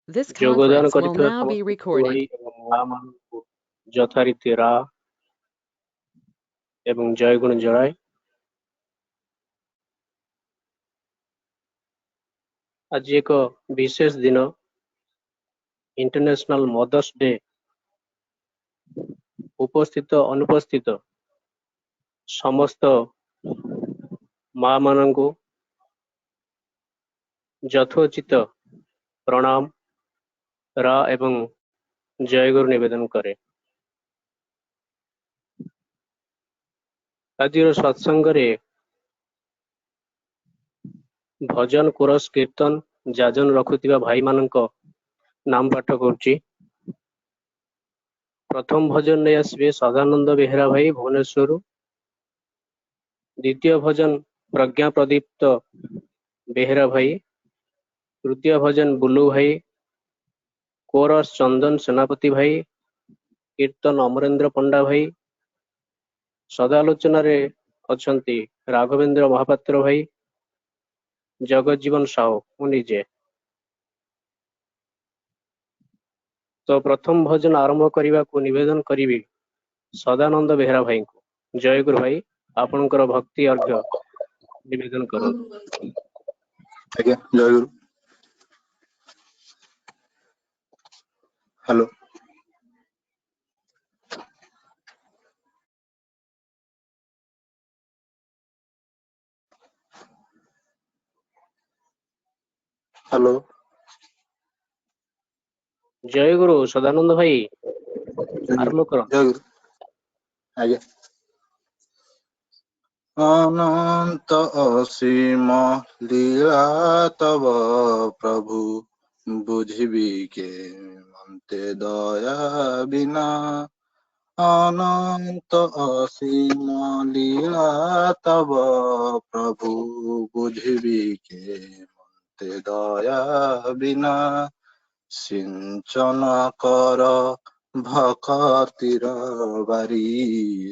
This ଯୋଗଦାନ conference will କରିଥିବା now be ସମସ୍ତ recorded. ଭାଇ ଏବଂ ମା ମାନଙ୍କୁ ଯଥାରୀତି ରା ଏବଂ ଜୟଗୁଣ ଜଣାଏ। ଆଜି ଏକ ବିଶେଷ ଦିନ, ଇଣ୍ଟରନ୍ୟାସନାଲ ମଦର୍ସ ଡେ। ଉପସ୍ଥିତ ଅନୁପସ୍ଥିତ ସମସ୍ତ ମା ମାନଙ୍କୁ ଯଥୋଚିତ ପ୍ରଣାମ ରା ଏବଂ ଜୟଗୁରୁ ନିବେଦନ କରେ। ଆଜିର ସତ୍ସଙ୍ଗରେ ଭଜନ କୋରସ କୀର୍ତ୍ତନ ଯାଜନ ରଖୁଥିବା ଭାଇମାନଙ୍କ ନାମ ପାଠ କରୁଛି। ପ୍ରଥମ ଭଜନ ନେଇ ଆସିବେ ସଦାନନ୍ଦ ବେହେରା ଭାଇ ଭୁବନେଶ୍ୱରରୁ। ଦ୍ୱିତୀୟ ଭଜନ ପ୍ରଜ୍ଞା ପ୍ରଦୀପ୍ତ ବେହେରା ଭାଇ। ତୃତୀୟ ଭଜନ ବୁଲୁ ଭାଇ। କୋରସ ଚନ୍ଦନ ସେନାପତି ଭାଇ। କୀର୍ତ୍ତନ ଅମରେନ୍ଦ୍ର ପଣ୍ଡା ଭାଇ। ସଦାଲୋଚନାରେ ଅଛନ୍ତି ରାଘବେନ୍ଦ୍ର ମହାପାତ୍ର ଭାଇ, ଜଗଜ୍ଜୀବନ ସାହୁ, ମୁଁ ନିଜେ। ତ ପ୍ରଥମ ଭଜନ ଆରମ୍ଭ କରିବାକୁ ନିବେଦନ କରିବି ସଦାନନ୍ଦ ବେହେରା ଭାଇଙ୍କୁ। ଜୟଗୁରୁ ଭାଇ, ଆପଣଙ୍କର ଭକ୍ତି ଅର୍ଘ୍ୟ ନିବେଦନ କରନ୍ତୁ। ଆଜ୍ଞା, ଜୟଗୁରୁ। ହ୍ୟାଲୋ। ହ୍ୟାଲୋ। ଜୟଗୁରୁ ସଦାନନ୍ଦ ଭାଇ, ଆରମ୍ଭ କର। ଜୟଗୁରୁ। ଆଜ୍ଞା। ଅନନ୍ତ ଅସୀମ ଲୀଳା ତବ ପ୍ରଭୁ, ବୁଝିବି କେମନ୍ତେ ଦୟା ବିନା। ଅନନ୍ତ ଅସୀମ ଲୀଳା ତବ ପ୍ରଭୁ, ବୁଝିବି କେମନ୍ତେ ଦୟା ବିନା। ସିଞ୍ଚନ କର ଭକତିର ବାରି,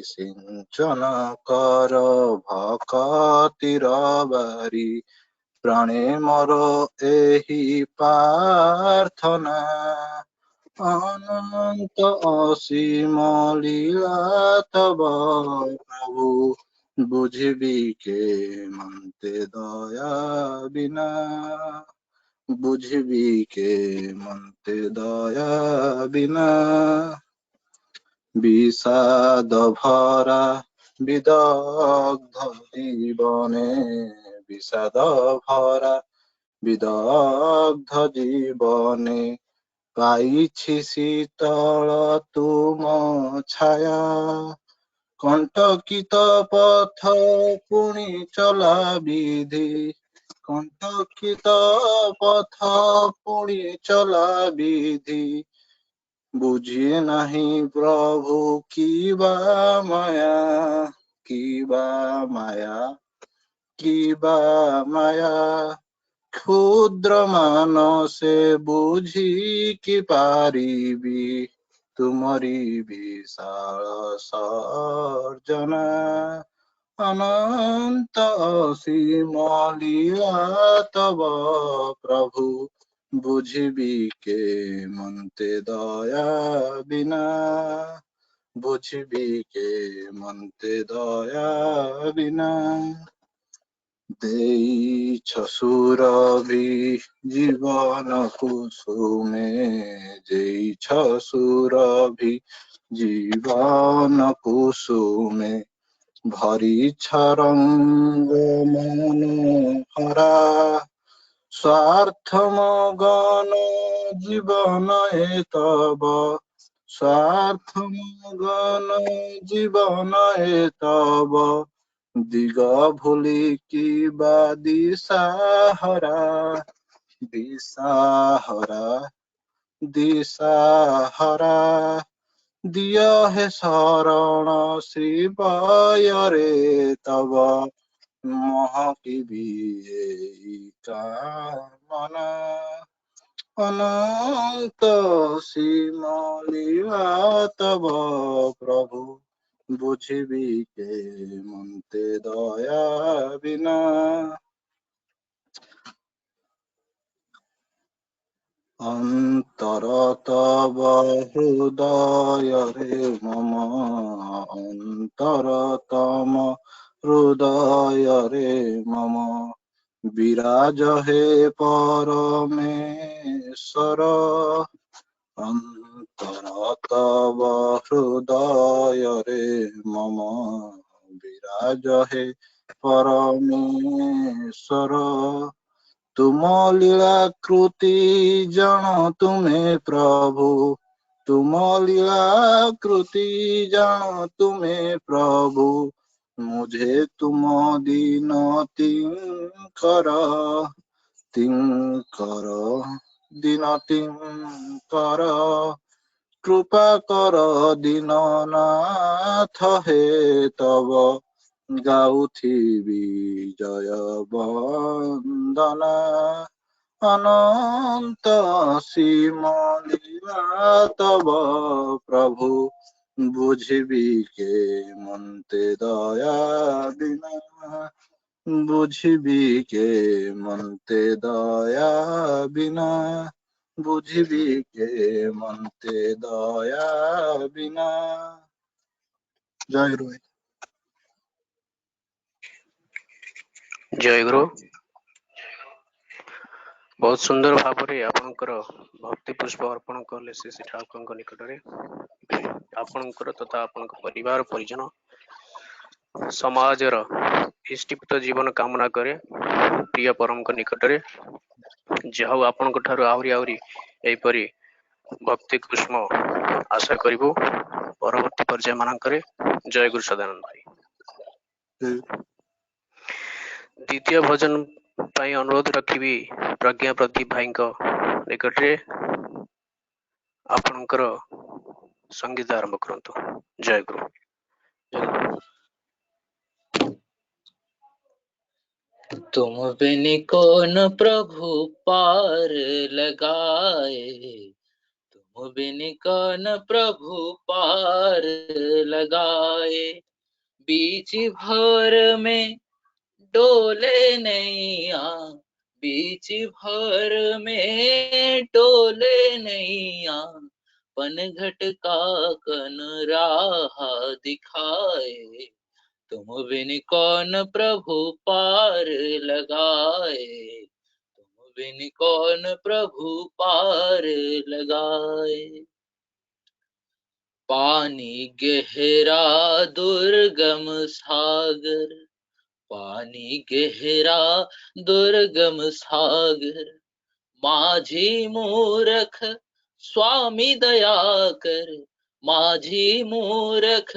ସିଞ୍ଚନ କର ଭକତିର ବାରି। ପ୍ରାଣେ ମୋର ଏହି ପ୍ରାର୍ଥନା, ଅନନ୍ତ ଅସୀମ ଲୀଳା ତବ ପ୍ରଭୁ, ବୁଝିବି କେମନ୍ତେ ଦୟା ବିନା। ବୁଝିବି କେମନ୍ତେ ଦୟା ବିନା। ବିଷାଦ ଭରା ବିଦଗ୍ଧ ଜୀବନେ, ବିଷାଦ ଭରା ବିଦଗ୍ଧ ଜୀବନେ। ପାଇଛି ଶୀତଳ ତୁମ ଛାୟା, କଣ୍ଟକିତ ପଥ ପୁଣି ଚଲା ବିଧି। କଣ୍ଟକିତ ପଥ ପୁଣି ଚଲା ବିଧି। ବୁଝି ନାହିଁ ପ୍ରଭୁ କିବା ମାୟା, କିବା ମାୟା, କିବା ମାୟା। କ୍ଷୁଦ୍ର ମାନସେ ବୁଝି କି ପାରିବି, ତୁମରି ବିଶାଳ ସର୍ଜନା। ଅନନ୍ତ ଅସୀମ ଲୀଳା ତବ ପ୍ରଭୁ, ବୁଝିବି କେମନ୍ତେ ଦୟା ବିନା। ବୁଝିବି କେମନ୍ତେ ଦୟା ବିନା। ଦେଇଛ ସୁରଭି ଜୀବନ କୁସୁମେ, ଦେଇଛ ସୁରଭି ଜୀବନ କୁସୁମେ। ଭରିଛ ରଙ୍ଗ ମନୋହରା, ସ୍ୱାର୍ଥ ମଗନ ଜୀବନ ଏ ତବ। ସ୍ୱାର୍ଥ ମଗନ ଜୀବନ ଏ ତବ। ଦିଗ ଭୁଲି କିବା ଦିଶାହରା, ଦିଶାହରା, ଦିଶାହରା। ଦିଅ ହେ ଶରଣ ଶ୍ରୀବୟରେ ତବ, ମହକିବି ଏଇ କାମନା। ଅନନ୍ତ ଅସୀମ ଲୀଳା ତବ ପ୍ରଭୁ, ବୁଝିବି କେମନ୍ତେ ଦୟା ବିନା। अंतर तव हृदय रे मम अंतर तम हृदय रे मम विराज हे परमेश्वर अंतर तव हृदय रे मम विराज हे परमेश्वर तुम लीला कृति जन तुम्हें प्रभु तुम लीला कृति जन तुम्हें प्रभु मुझे तुम दीन तिंकर तिंकर दीन तिंकर कृपा कर दीननाथ हे तब गाउथिबी जय वंदना अनंत सीम लीला तब प्रभु बुझिबी के मनते दया बिना बुझिबी के मनते दया बिना बुझिबी के मनते दया बिना। जय गुरु। जय गुरु। बहुत सुंदर भाव आपणकर भक्ति पुष्प अर्पण कले श्री श्री ठाकुर निकट में आपणकर तथा आपण परिवार परिजन समाजर इष्टिपित जीवन कामना करे प्रिय परम निकट में जहाँ आपण आहरी आहरी एपरी भक्ति पुष्प आशा करूँ परवर्ती पर्याय मानक जय गुरु सदानंद भाई। द्वितीय भजन पाई अनुरोध रखी प्रज्ञा प्रदीप भाई निकट रे आपणकर संगीत आरंभ करंतु। जय गुरु। तुम बिन कौन प्रभु पार लगाए तुम बिन कौन प्रभु पार लगाए बीच भर में डोले नैया बीच भर में डोले नैया पनघट का कन राह दिखाए तुम बिन कौन प्रभु पार लगाए तुम बिन कौन प्रभु पार लगाए पानी गहरा दुर्गम सागर पानी गहरा दुर्गम सागर माझी मूरख स्वामी दया कर माझी मूरख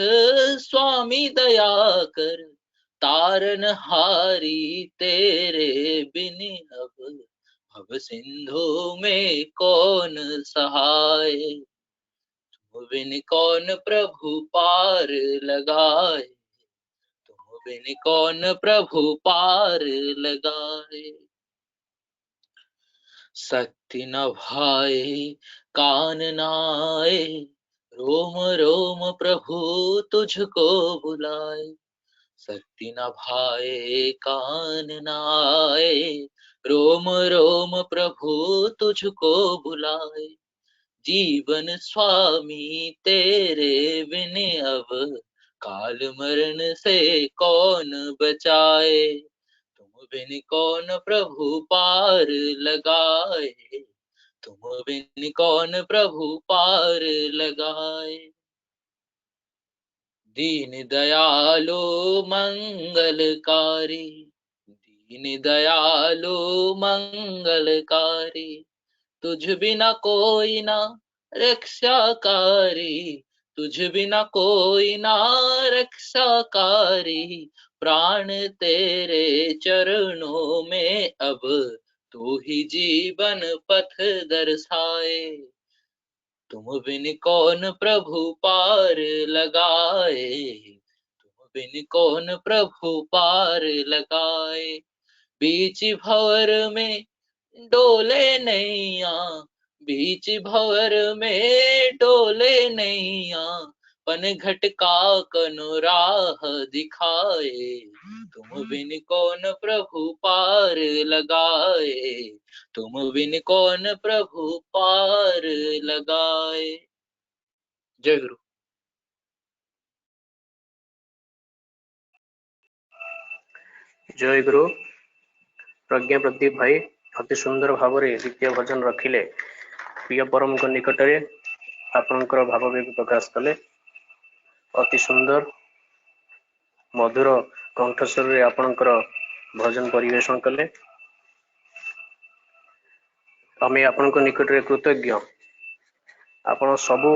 स्वामी दया कर तारन हारी तेरे बिन अब भव सिंधु में कौन सहाय तुम बिन कौन प्रभु पार लगाए तुम बिन कौन प्रभु पार लगाए शक्ति न भाए कान नाए रोम रोम प्रभु तुझको बुलाए शक्ति न भाए कान नाए रोम रोम प्रभु तुझको बुलाए जीवन स्वामी तेरे बिन अब काल मरण से कौन बचाए तुम बिन कौन प्रभु पार लगाए तुम बिन कौन प्रभु पार लगाए दीन दयालो मंगलकारी दीन दयालो मंगलकारी तुझ बिना कोई ना रक्षाकारी तुझ बिना कोई ना रक्षाकारी प्राण तेरे चरणों में अब तू ही जीवन पथ दर्शाए तुम बिन कौन प्रभु पार लगाए तुम बिन कौन प्रभु पार लगाए बीच भंवर में डोले नैया बीच भंवर में डोले नैया पन घटका कनु राह दिखाए, तुम बिन कौन प्रभु पार लगाए, तुम बिन कौन प्रभु पार लगाए। जय गुरु। जय गुरु। प्रज्ञा प्रदीप भाई अति सुंदर भाव में द्वितीय भजन रखिले, प्रिय परम को निकट में आपनकर भाव प्रकाश कले। अति सुंदर मधुर कंठस्वर रे आपनकर भजन परिवेशन कले। आमे आपनक निकट रे कृतज्ञ। आपण सबु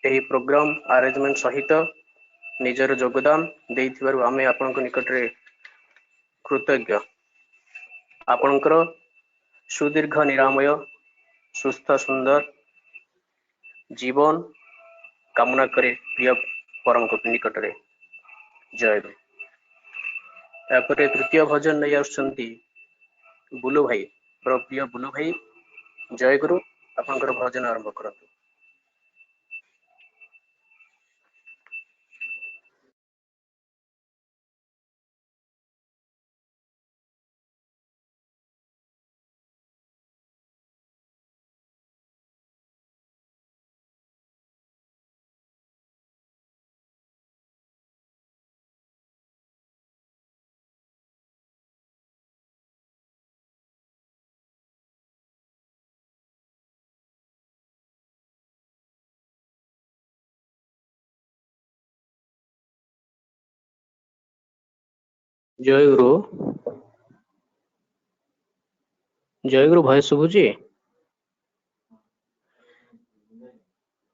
एही प्रोग्राम अरेंजमेंट सहित निजर योगदान देइथिबारु आमे आपनक निकट रे कृतज्ञ। आपनकर सुदीर्घ निरामय सुस्थ सुंदर जीवन कामना करे प्रिय परम निकट रे। जय गुरु। तापरे तृतीय भजन नहीं आसुचंती बुलू भाई, प्रिय बुलू भाई। जय गुरु। आपनकर भजन आरंभ करंतु। जय गुरु। जय गुरु भाई शुभुजी।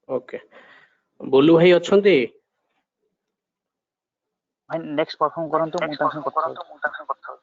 ओके बोलू भाई अछंती भाई नेक्स्ट परफॉर्म करंतु मु तांसन करथौ।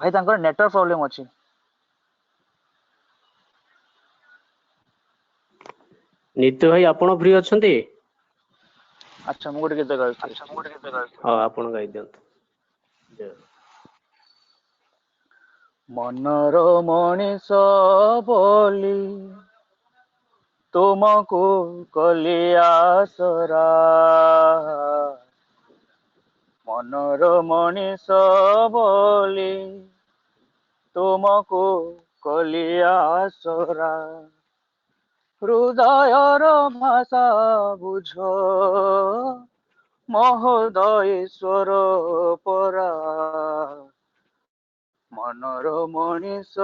भाई तांकर नेटवर्क प्रॉब्लम अछि। नित्य भाई आपण फ्री अछंती? अच्छा मु गोटे गीत गाउछि। हां आपण गाई दियंतु। जय मनर मनीष बोली तुमको कलिया सरा, मनर मनीष बोली तुमको कलिया सरा, हृदयर भाषा बुझ महोदयेश्वर परा, मनर मनीष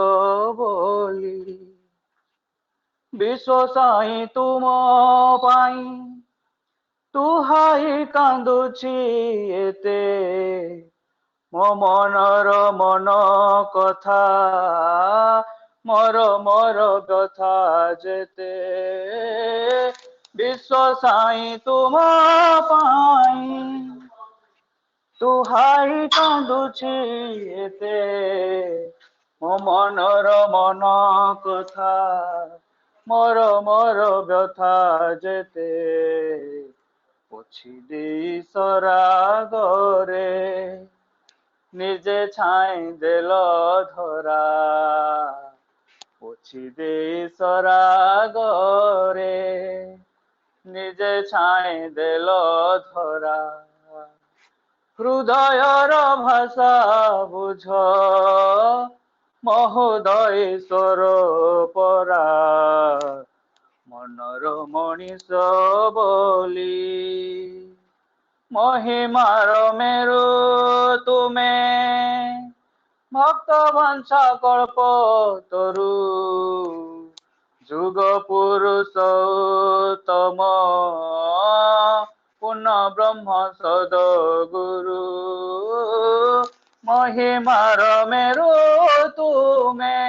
बोली विश्व साई तुम पाई तुहाई कांदुछि एते, मो मनर मन कथा मोर मोर व्यथा जेते, विश्व साई तुम पाई तुहाई कांदुछि एते, मो मनर मन कथा मोर मोर व्यथा जेते, पोछि देई सरागरे निजे छाई देल धरा, ପୋଛି ଦେଇ ସରାଗରେ ନିଜେ ଛାଇଁ ଦେଲ ଧରା ହୃଦୟର ଭାଷା ବୁଝ ମହୋଦୟେଶ୍ୱର ପରା ମନର ମଣିଷ ବୋଲି ମହିମାର ମେରୁ ତୁମେ ଭକ୍ତ ବଂଶ କଳ୍ପ ତରୁ ଯୁଗ ପୁରୁଷୋତ୍ତମ ପୂର୍ଣ୍ଣ ବ୍ରହ୍ମ ସଦ ଗୁରୁ ମହିମାର ମେରୁ ତୁମେ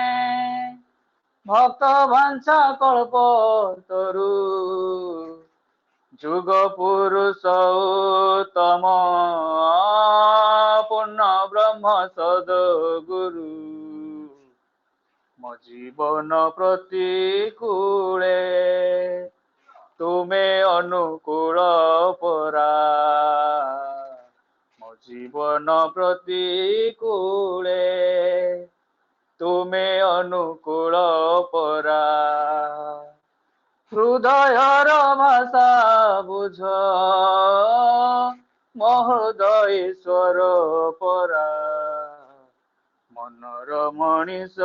ଭକ୍ତ ବଂଶ କଳ୍ପ ତରୁ ଯୁଗ ପୁରୁଷୋତ୍ତମ ପୂର୍ଣ୍ଣ ବ୍ରହ୍ମ ସଦ ଗୁରୁ ମୋ ଜୀବନ ପ୍ରତିକୂଳେ ତୁମେ ଅନୁକୂଳ ପରା ମୋ ଜୀବନ ପ୍ରତିକୂଳେ ତୁମେ ଅନୁକୂଳ ପରା ହୃଦୟର ଭାଷା ବୁଝ ମହୋଦୟେଶ୍ୱର ପରା ମନର ମଣିଷ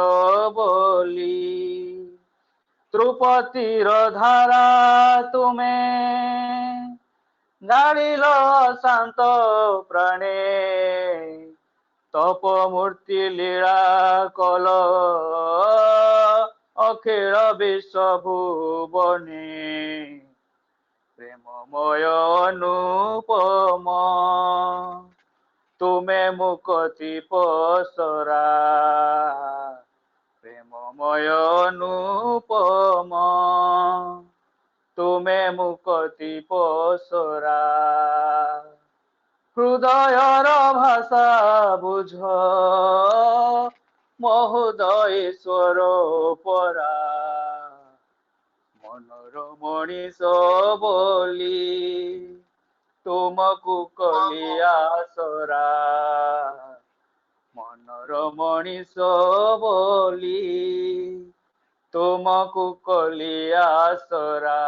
ବୋଲି ତୃପତିର ଧାରା ତୁମେ ଗାଳିଲ ଶାନ୍ତ ପ୍ରାଣେ ତପ ମୂର୍ତ୍ତି ଲୀଳା କଲ ଅଖିଳ ବିଶ୍ୱ ଭୁବନେ ପ୍ରେମମୟ ଅନୁପମ ତୁମେ ମୁକତି ପସରା ପ୍ରେମମୟ ଅନୁପମ ତୁମେ ମୁକତି ପସରା ହୃଦୟର ଭାଷା ବୁଝ ମହୋଦୟେଶ୍ୱର ପରା ମନର ମଣିଷ ବୋଲି ତୁମକୁ କଲି ଆସରା ମନର ମଣିଷ ବୋଲି ତୁମକୁ କଲି ଆସରା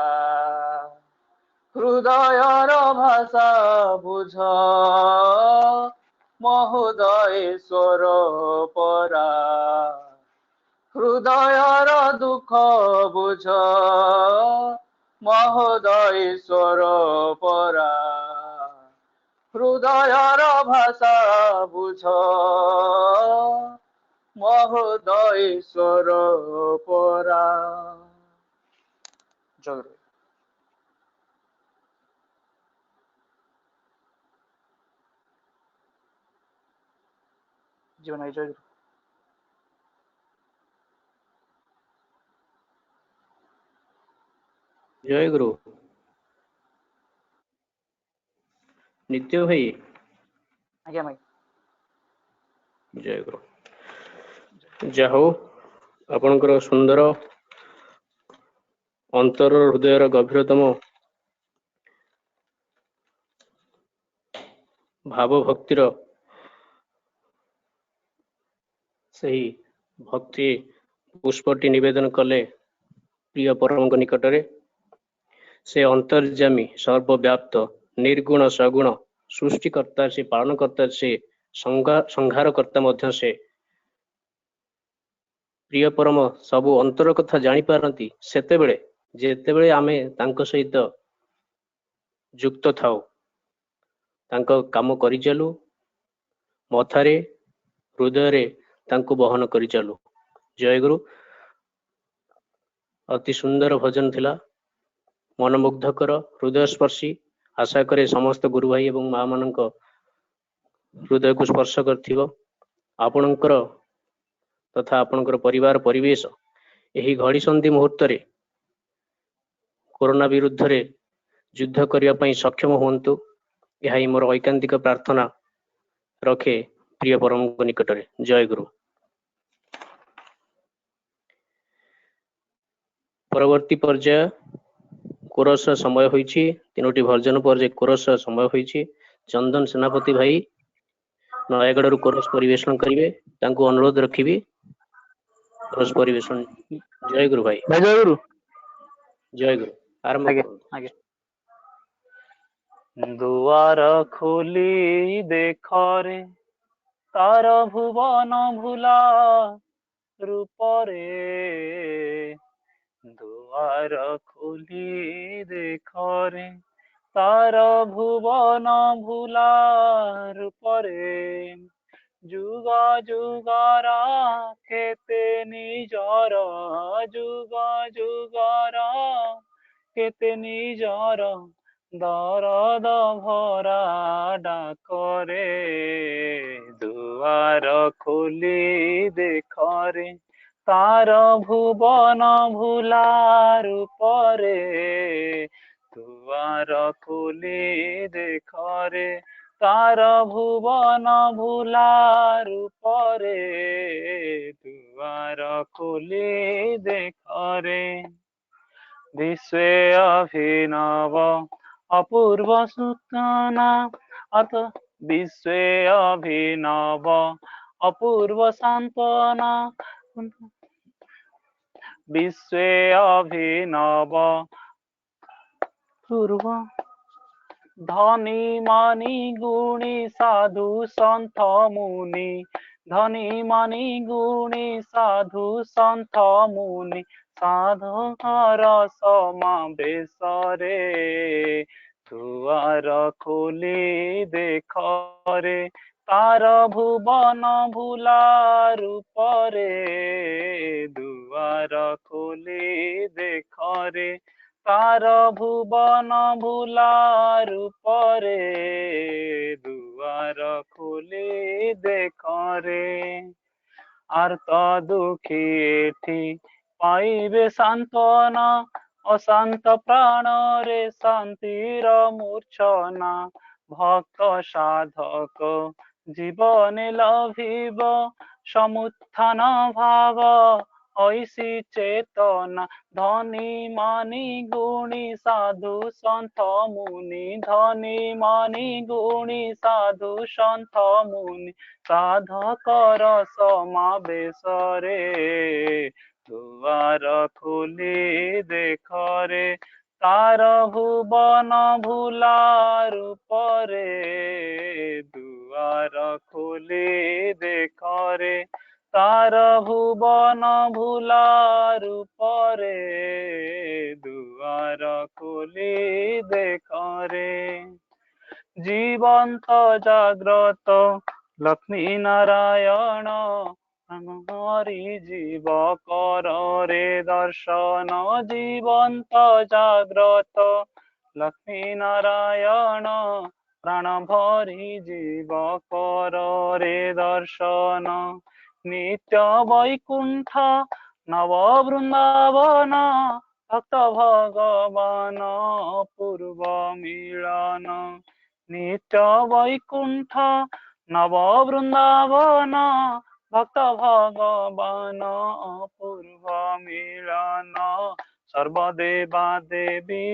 ହୃଦୟର ଭାଷା ବୁଝ ମହୋଦୟେଶ୍ୱର ପରା ହୃଦୟର ଦୁଃଖ ବୁଝ ମହୋଦୟେଶ୍ୱର ପରା ହୃଦୟର ଭାଷା ବୁଝ ମହୋଦୟେଶ୍ୱର ପରା ଜୟ जीवन जय जय गुरु नित्य भाई आज्ञा भाई जय गुरु जाहो आपणकर सुंदर अंतर हृदयर गभीरतम भाव भक्तिर सही भक्ति पुष्पटी निवेदन कले प्रिय परम निकटरे से अंतर्जामी सर्वव्याप्त निर्गुण सगुण सृष्टिकर्ता से पालनकर्ता से संहारकर्ता मध्य से प्रिय परम सबु अंतर कथा जानी पारती सेतेबेले जेतेबेले आमे तांको सहित युक्त थाउ तांको काम करि चलू मथारे हृदय रे तांको बहन करि चलू। जय गुरु अति सुंदर भजन थिला मनमुग्धकर हृदय स्पर्शी आशा करे समस्त गुरु भाई एवं माँ मानक हृदय को स्पर्श करथिबो आपणकर तथा आपणकर परिवार परिवेश एही घड़ी संधि मुहूर्त रे कोरोना विरुद्ध रे युद्ध करिया पई सक्षम होंतु यह मोर ऐकांतिक प्रार्थना रखे प्रिय परम निकटरे। जय गुरु। परवर्ती पर्याय कोरस समय होईछि तीनोटी भजन पर कोरस समय होईछि चंदन सेनापति भाई नयागढ़ कोरस परिवेशन करिवे तांको अनुरोध रखिबी। रोज परिवेशन जय गुरु भाई भाई जय गुरु जय गुरु आरंभ आगे करूँ आगे दुआर खोली देखरे तार भुवन भुला रूपरे दुआर खोली देखरे तार भुवन भुला रूपरे जुग जुगर केते निजर जुग जुगर केते निजर दरद भरा डाकरे दुआर खोली देखरे तार भुवन भुला रूपरे दुआर खोली देखरे तार भुवन भुला रूपरे दुआर खोली देखरे विश्वे अभिनव अपूर्व सूचना अथ विश्वे अभिनव अपूर्व सांत्वना विश्वे अभिनव पूर्व धनी मानी गुणी साधु संत मुनि धनी मानी गुणी साधु संत मुनि साधकर समावेशरे दुआर खोली देखरे तार भुवन भुला रूपरे दुआर खोली देखरे तार भुवन भुला रूपरे दुआर खोली देखरे आर्त दुखी एठी पाइबे सांत्वना अशांत प्राण रे शांतिर मूर्छना भक्त साधक जीवने लभिब समुत्थान भाव ऐसी चेतना धनी मानी गुणी साधु संत मुनि धनी मानी गुणी साधु संत मुनि साधकर समावेशरे दुआर खोली देखरे तार भुवन भुला रूपरे दुआर खोली देखरे तार भुवन भुला रूपरे दुआर खोली देखरे जीवंत जाग्रत लक्ष्मी नारायण हरि जीव कर रे दर्शन जीवंत जाग्रत लक्ष्मी नारायण प्राण भरी जीव कर रे दर्शन नित्य वैकुंठ नव वृंदावन भक्त भगवान पूर्व मिलन नित्य वैकुंठ नव वृंदावन भक्त भगवान पूर्व मिलन सर्वदेवा देवी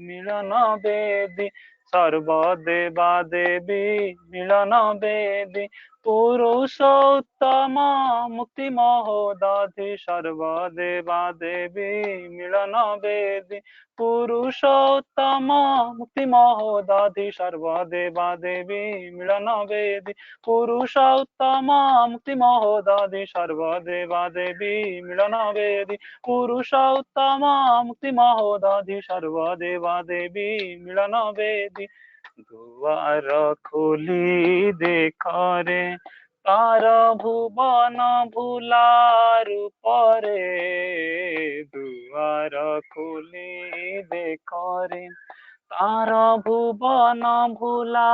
मिलन वेदी सर्वदेवा देवी मिलन वेदी पुरुषोत्तम मुक्ति महोदधि सर्वदेवा देवी मिलन वेदी पुरुषोत्तम मुक्ति महोदधि सर्वदेवा देवी मिलन वेदी पुरुषोत्तम मुक्ति महोदधि सर्वदेवा देवी मिलन वेदी पुरुषोत्तम मुक्ति महोदधि सर्वदेवा देवी मिलन वेदी दुआर खोली देखरे तार भुवन भुला रूपरे दुआर खोली देखरे तार भुवन भुला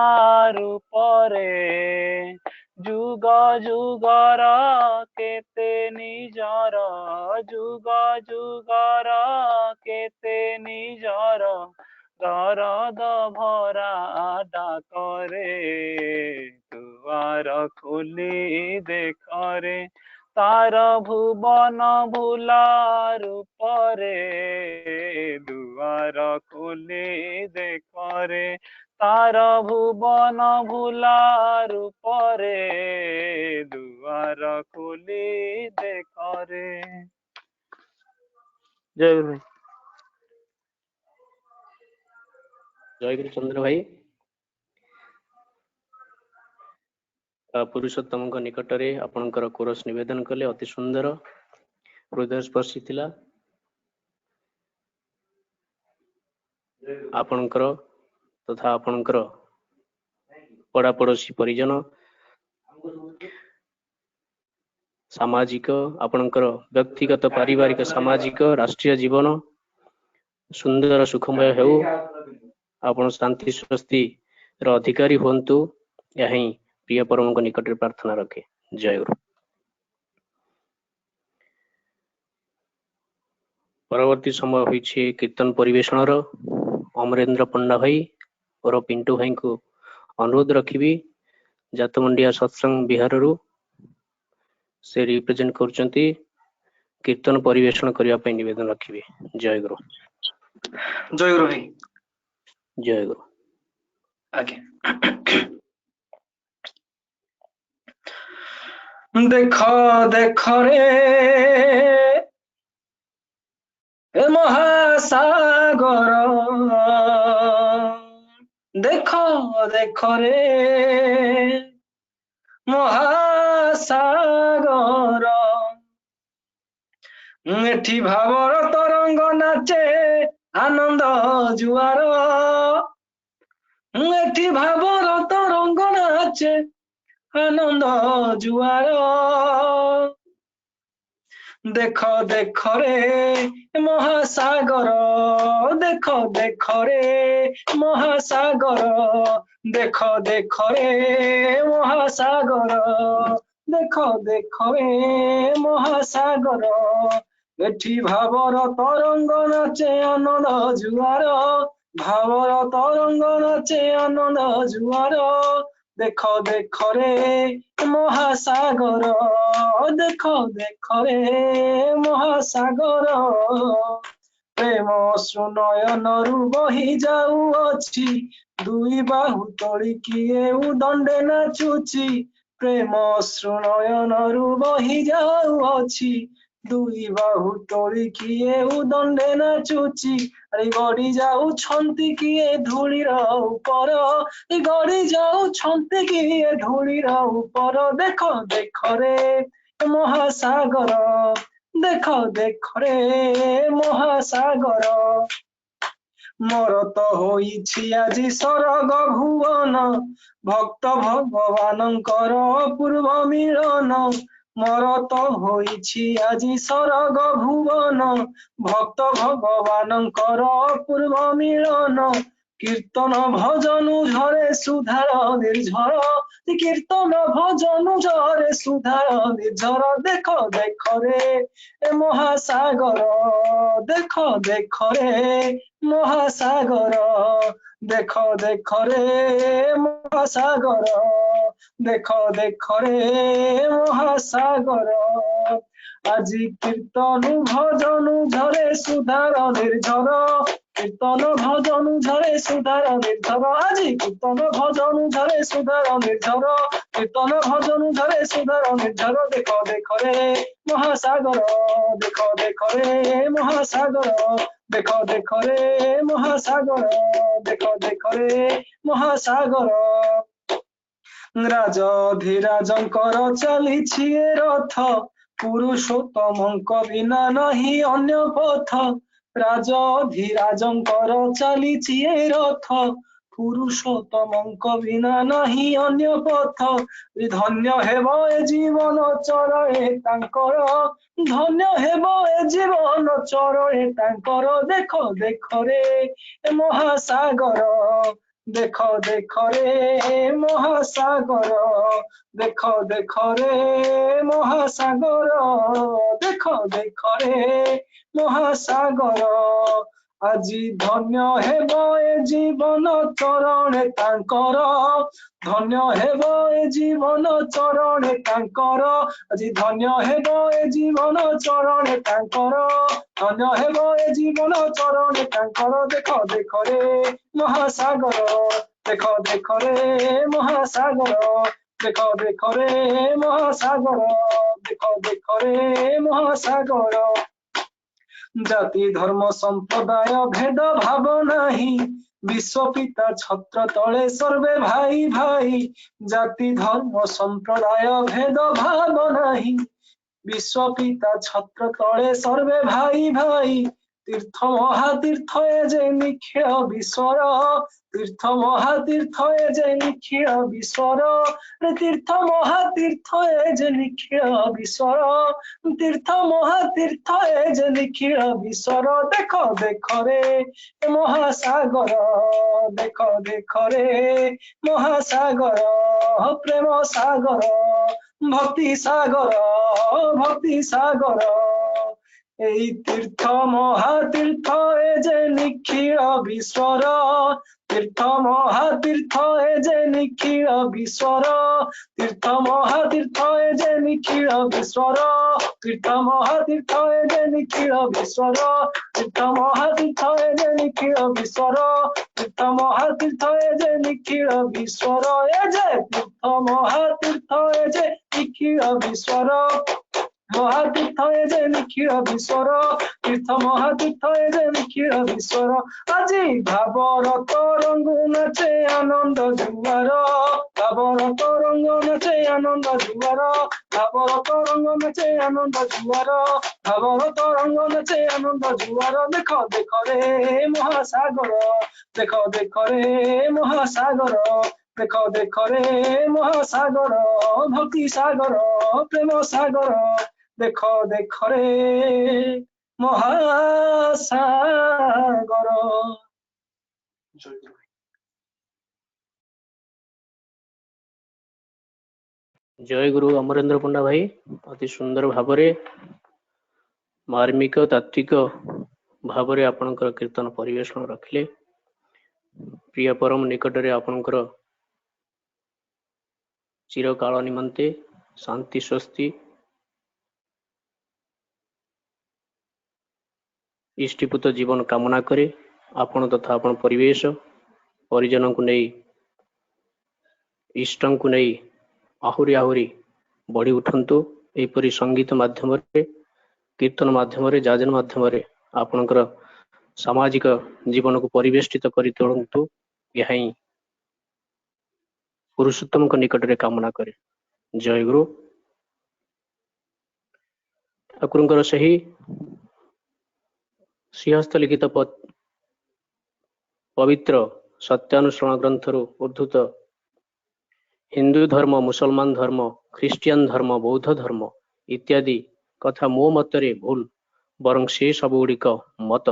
रूपरे जुग जुगर केते निजर जुग जुगर केते निजर दरद भरा डाकरे दुआर खोली देखरे तार भुवन भुला रूपरे दुआर खोली देखरे तार भुवन भुला रूपरे दुआर द्वार खोली देखरे। जय गुरु भाई। जय गुरु चंद्र भाई। पुरुषोत्तम निकटरे आपणकर कोरस निवेदन कले अति सुंदर हृदय स्पर्शी थिला। आपणकर तथा आपणकर पड़ा पड़ोशी परिजन सामाजिक आपणकर व्यक्तिगत पारिवारिक सामाजिक राष्ट्रीय जीवन सुंदर सुखमय हेउ। आपण शांति स्वस्ति र अधिकारी हुंतु यही प्रिय परम को निकट प्रार्थना रखे। जय गुरु। परवर्ती समय होइछे कीर्तन परिवेशनर अमरेंद्र पंडा भाई और पिंटू भाई को अनुरोध रखिबी जातमंडिया सत्संग बिहार रु से रिप्रेजेंट करचंती कीर्तन परिवेशन करिया पे निवेदन रखिबी। जय गुरु। जय गुरु भाई। जय गुरु। आगे देखो देखो रे महासागर, देखो देखो रे महासागर, एठी भावर तरंग नाचे आनंद जुआर, एठी भावर तरंग नाचे आनंद जुआर। देखो देखो रे महासागर, देखो देखो रे महासागर, देखो देखो रे महासागर, देखो देखो रे महासागर, एठी भावर तरंग नाचे आनंद जुआर, भावर तरंग नाचे आनंद जुआर। देखो देखो रे महासागर, देखो देखो रे महासागर, प्रेम सुनयनरु बही जाउअछि, दुई बाहु तोड़िकी एउ दंडे नाचुछि, प्रेम सुनयनरु बही जाउअछि, दुई बाहु तोड़िकी एउ दंडे नाचुछि। अरे गड़ी जाउछंती किए धूलिर उपर, गड़ी जाउछंती किए धूलिर उपर। देखो देखो रे महासागर, देखो देखो रे महासागर, मोर तो होइछि आजि सरग भुवन, भक्त भगवानंकर पूर्व मिलन, मोर तो होइछि आजि सरग भुवन, भक्त भगवानंकर पूर्व मिलन। कीर्तन भजनु झरे सुधार निर्झर, कीर्तन भजनु झरे सुधार निर्झर। देखो देखो रे महासागर, देखो देखो रे महासागर, देखो देखो रे महासागर, देखो देखो रे महासागर। আজি कीर्तन भजनु झरे सुधार निर्झर, कीर्तन भजनु झरे सुधार निर्झर। আজি कीर्तन भजनु झरे सुधार निर्झर, कीर्तन भजनु झरे सुधार निर्झर। देखो देखो रे महासागर, देखो देखो रे महासागर, देखो देखो रे महासागर, देखो देखो रे महासागर। राजधिराजंकर चलिछि रथ, पुरुषोत्तमंक बिना नहीं अन्य पथ। राजधिराजंकर चलिछि रथ, पुरुषोत्तमंक बिना नहीं अन्य पथ। धन्य हेब ए जीवन चरए तांकर, धन्य हेब ए जीवन चरए तांकर। देखो देखो रे महासागर, देखो देखो रे महासागर, देखो देखो रे महासागर, देखो देखो रे महासागर। আজি धन्य हेब ए जीवन चरणे तांकर, धन्य हेब ए जीवन चरणे तांकर। আজি धन्य हेब ए जीवन चरणे तांकर, धन्य हेब ए जीवन चरणे तांकर। देखो देखो रे महासागर, देखो देखो रे महासागर, ଦେଖ ଦେଖ ରେ ମହାସାଗର, ଦେଖ ଦେଖ ରେ ମହାସାଗର। ଜାତି ଧର୍ମ ସମ୍ପ୍ରଦାୟ ଭେଦ ଭାବ ନାହିଁ, ବିଶ୍ୱ ପିତା ଛତ୍ର ତଳେ ସର୍ବେ ଭାଇ ଭାଇ। ଜାତି ଧର୍ମ ସମ୍ପ୍ରଦାୟ ଭେଦ ଭାବ ନାହିଁ, ବିଶ୍ୱ ପିତା ଛତ୍ର ତଳେ ସର୍ବେ ଭାଇ ଭାଇ। ତୀର୍ଥ ମହାତୀର୍ଥ ଏ ଯେ ନିଖିଳ ବିଶ୍ୱର, ତୀର୍ଥ ମହାତୀର୍ଥ ଏ ଯେ ନିଖିଳ ବିଶ୍ୱର। ତୀର୍ଥ ମହାତୀର୍ଥ ଏ ଯେ ନିଖିଳ ବିଶ୍ୱର, ତୀର୍ଥ ମହାତୀର୍ଥ ଏ ଯେ ନିଖିଳ ବିଶ୍ୱର। ଦେଖ ଦେଖ ରେ ମହାସାଗର, ଦେଖ ଦେଖ ରେ ମହାସାଗର। ପ୍ରେମ ସାଗର, ଭକ୍ତି ସାଗର, ଭକ୍ତି ସାଗର। এই তীর্থ মহাতীর্থ এ যে নিখিল বিশ্বর, তীর্থ মহাতীর্থ এ যে নিখিল বিশ্বর। তীর্থ মহাতীর্থ এ যে নিখিল বিশ্বর, তীর্থ মহাতীর্থ এ যে নিখিল বিশ্বর। তীর্থ মহাতীর্থ এ যে নিখিল বিশ্বর, তীর্থ মহাতীর্থ এ যে নিখিল বিশ্বর। এ যে তীর্থ মহাতীর্থ এ যে নিখিল বিশ্বর, মহাতীর্থ এ যে নিখিল বিশ্বর। তীর্থ মহাতীর্থ এ যে নিখিল বিশ্বর। আজি ভাবর তরঙ্গ নাচে আনন্দ জুয়ার, ভাবর তরঙ্গ নাচে আনন্দ জুয়ার, ভাবর তরঙ্গ নাচে আনন্দ জুয়ার, ভাবর তরঙ্গ নাচে আনন্দ জুয়ার। দেখো দেখো রে মহাসাগর, দেখো দেখো রে মহাসাগর, দেখো দেখো রে মহাসাগর। ভক্তি সাগর, প্রেম সাগর, দেখো দেখো রে মহাসাগর। ଜୟ ଗୁରୁ ଅମରେନ୍ଦ୍ର ପଣ୍ଡା ଭାଇ ଅତି ସୁନ୍ଦର ଭାବରେ ମାର୍ମିକ ତାତ୍ତ୍ୱିକ ଭାବରେ ଆପଣଙ୍କର କୀର୍ତ୍ତନ ପରିବେଷଣ ରଖିଲେ। ପ୍ରିୟ ପରମ ନିକଟରେ ଆପଣଙ୍କର ଚିରକାଳ ନିମନ୍ତେ ଶାନ୍ତି ସ୍ୱସ୍ତି ଇଷ୍ଟିପୂତ ଜୀବନ କାମନା କରେ। ଆପଣ ତଥା ଆପଣ ପରିବେଶ ପରିଜନଙ୍କୁ ନେଇ ଇଷ୍ଟଙ୍କୁ ନେଇ ଆହୁରି ଆହୁରି ବଢି ଉଠନ୍ତୁ। ଏହିପରି ସଙ୍ଗୀତ ମାଧ୍ୟମରେ କୀର୍ତ୍ତନ ମାଧ୍ୟମରେ ଯାଜନ ମାଧ୍ୟମରେ ଆପଣଙ୍କର ସାମାଜିକ ଜୀବନକୁ ପରିବେଷ୍ଟିତ କରି ତୋଳନ୍ତୁ। ଏହା ହିଁ ପୁରୁଷୋତ୍ତମଙ୍କ ନିକଟରେ କାମନା କରେ। ଜୟ ଗୁରୁ। ଠାକୁରଙ୍କର ସେହି ଶ୍ରୀହସ୍ତ ଲିଖିତ ପବିତ୍ର ସତ୍ୟାନୁସରଣ ଗ୍ରନ୍ଥରୁ ଉଦ୍ଧୃତ ହିନ୍ଦୁ ଧର୍ମ, ମୁସଲମାନ ଧର୍ମ, ଖ୍ରୀଷ୍ଟିଆନ ଧର୍ମ, ବୌଦ୍ଧ ଧର୍ମ ଇତ୍ୟାଦି କଥା ମୋ ମତରେ ଭୁଲ, ବରଂ ସେ ସବୁଗୁଡ଼ିକ ମତ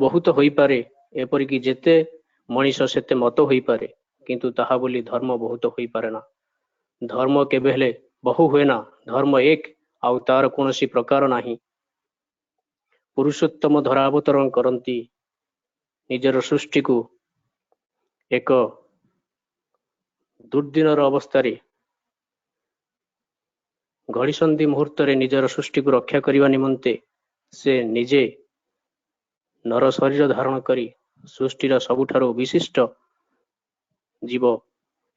ବହୁତ ହୋଇପାରେ, ଏପରିକି ଯେତେ ମଣିଷ ସେତେ ମତ ହୋଇପାରେ, କିନ୍ତୁ ତାହା ବୋଲି ଧର୍ମ ବହୁତ ହୋଇପାରେ ନା। ଧର୍ମ କେବେ ହେଲେ ବହୁ ହୁଏ ନା, ଧର୍ମ ଏକ, ଆଉ ତାର କୌଣସି ପ୍ରକାର ନାହିଁ। ପୁରୁଷୋତ୍ତମ ଧରାବତରଣ କରନ୍ତି ନିଜର ସୃଷ୍ଟିକୁ ଏକ ଦୁର୍ଦ୍ଦିନର ଅବସ୍ଥାରେ ଘଡ଼ିସନ୍ଧି ମୁହୂର୍ତ୍ତରେ ନିଜର ସୃଷ୍ଟିକୁ ରକ୍ଷା କରିବା ନିମନ୍ତେ ସେ ନିଜେ ନର ଶରୀର ଧାରଣ କରି ସୃଷ୍ଟିର ସବୁଠାରୁ ବିଶିଷ୍ଟ ଜୀବ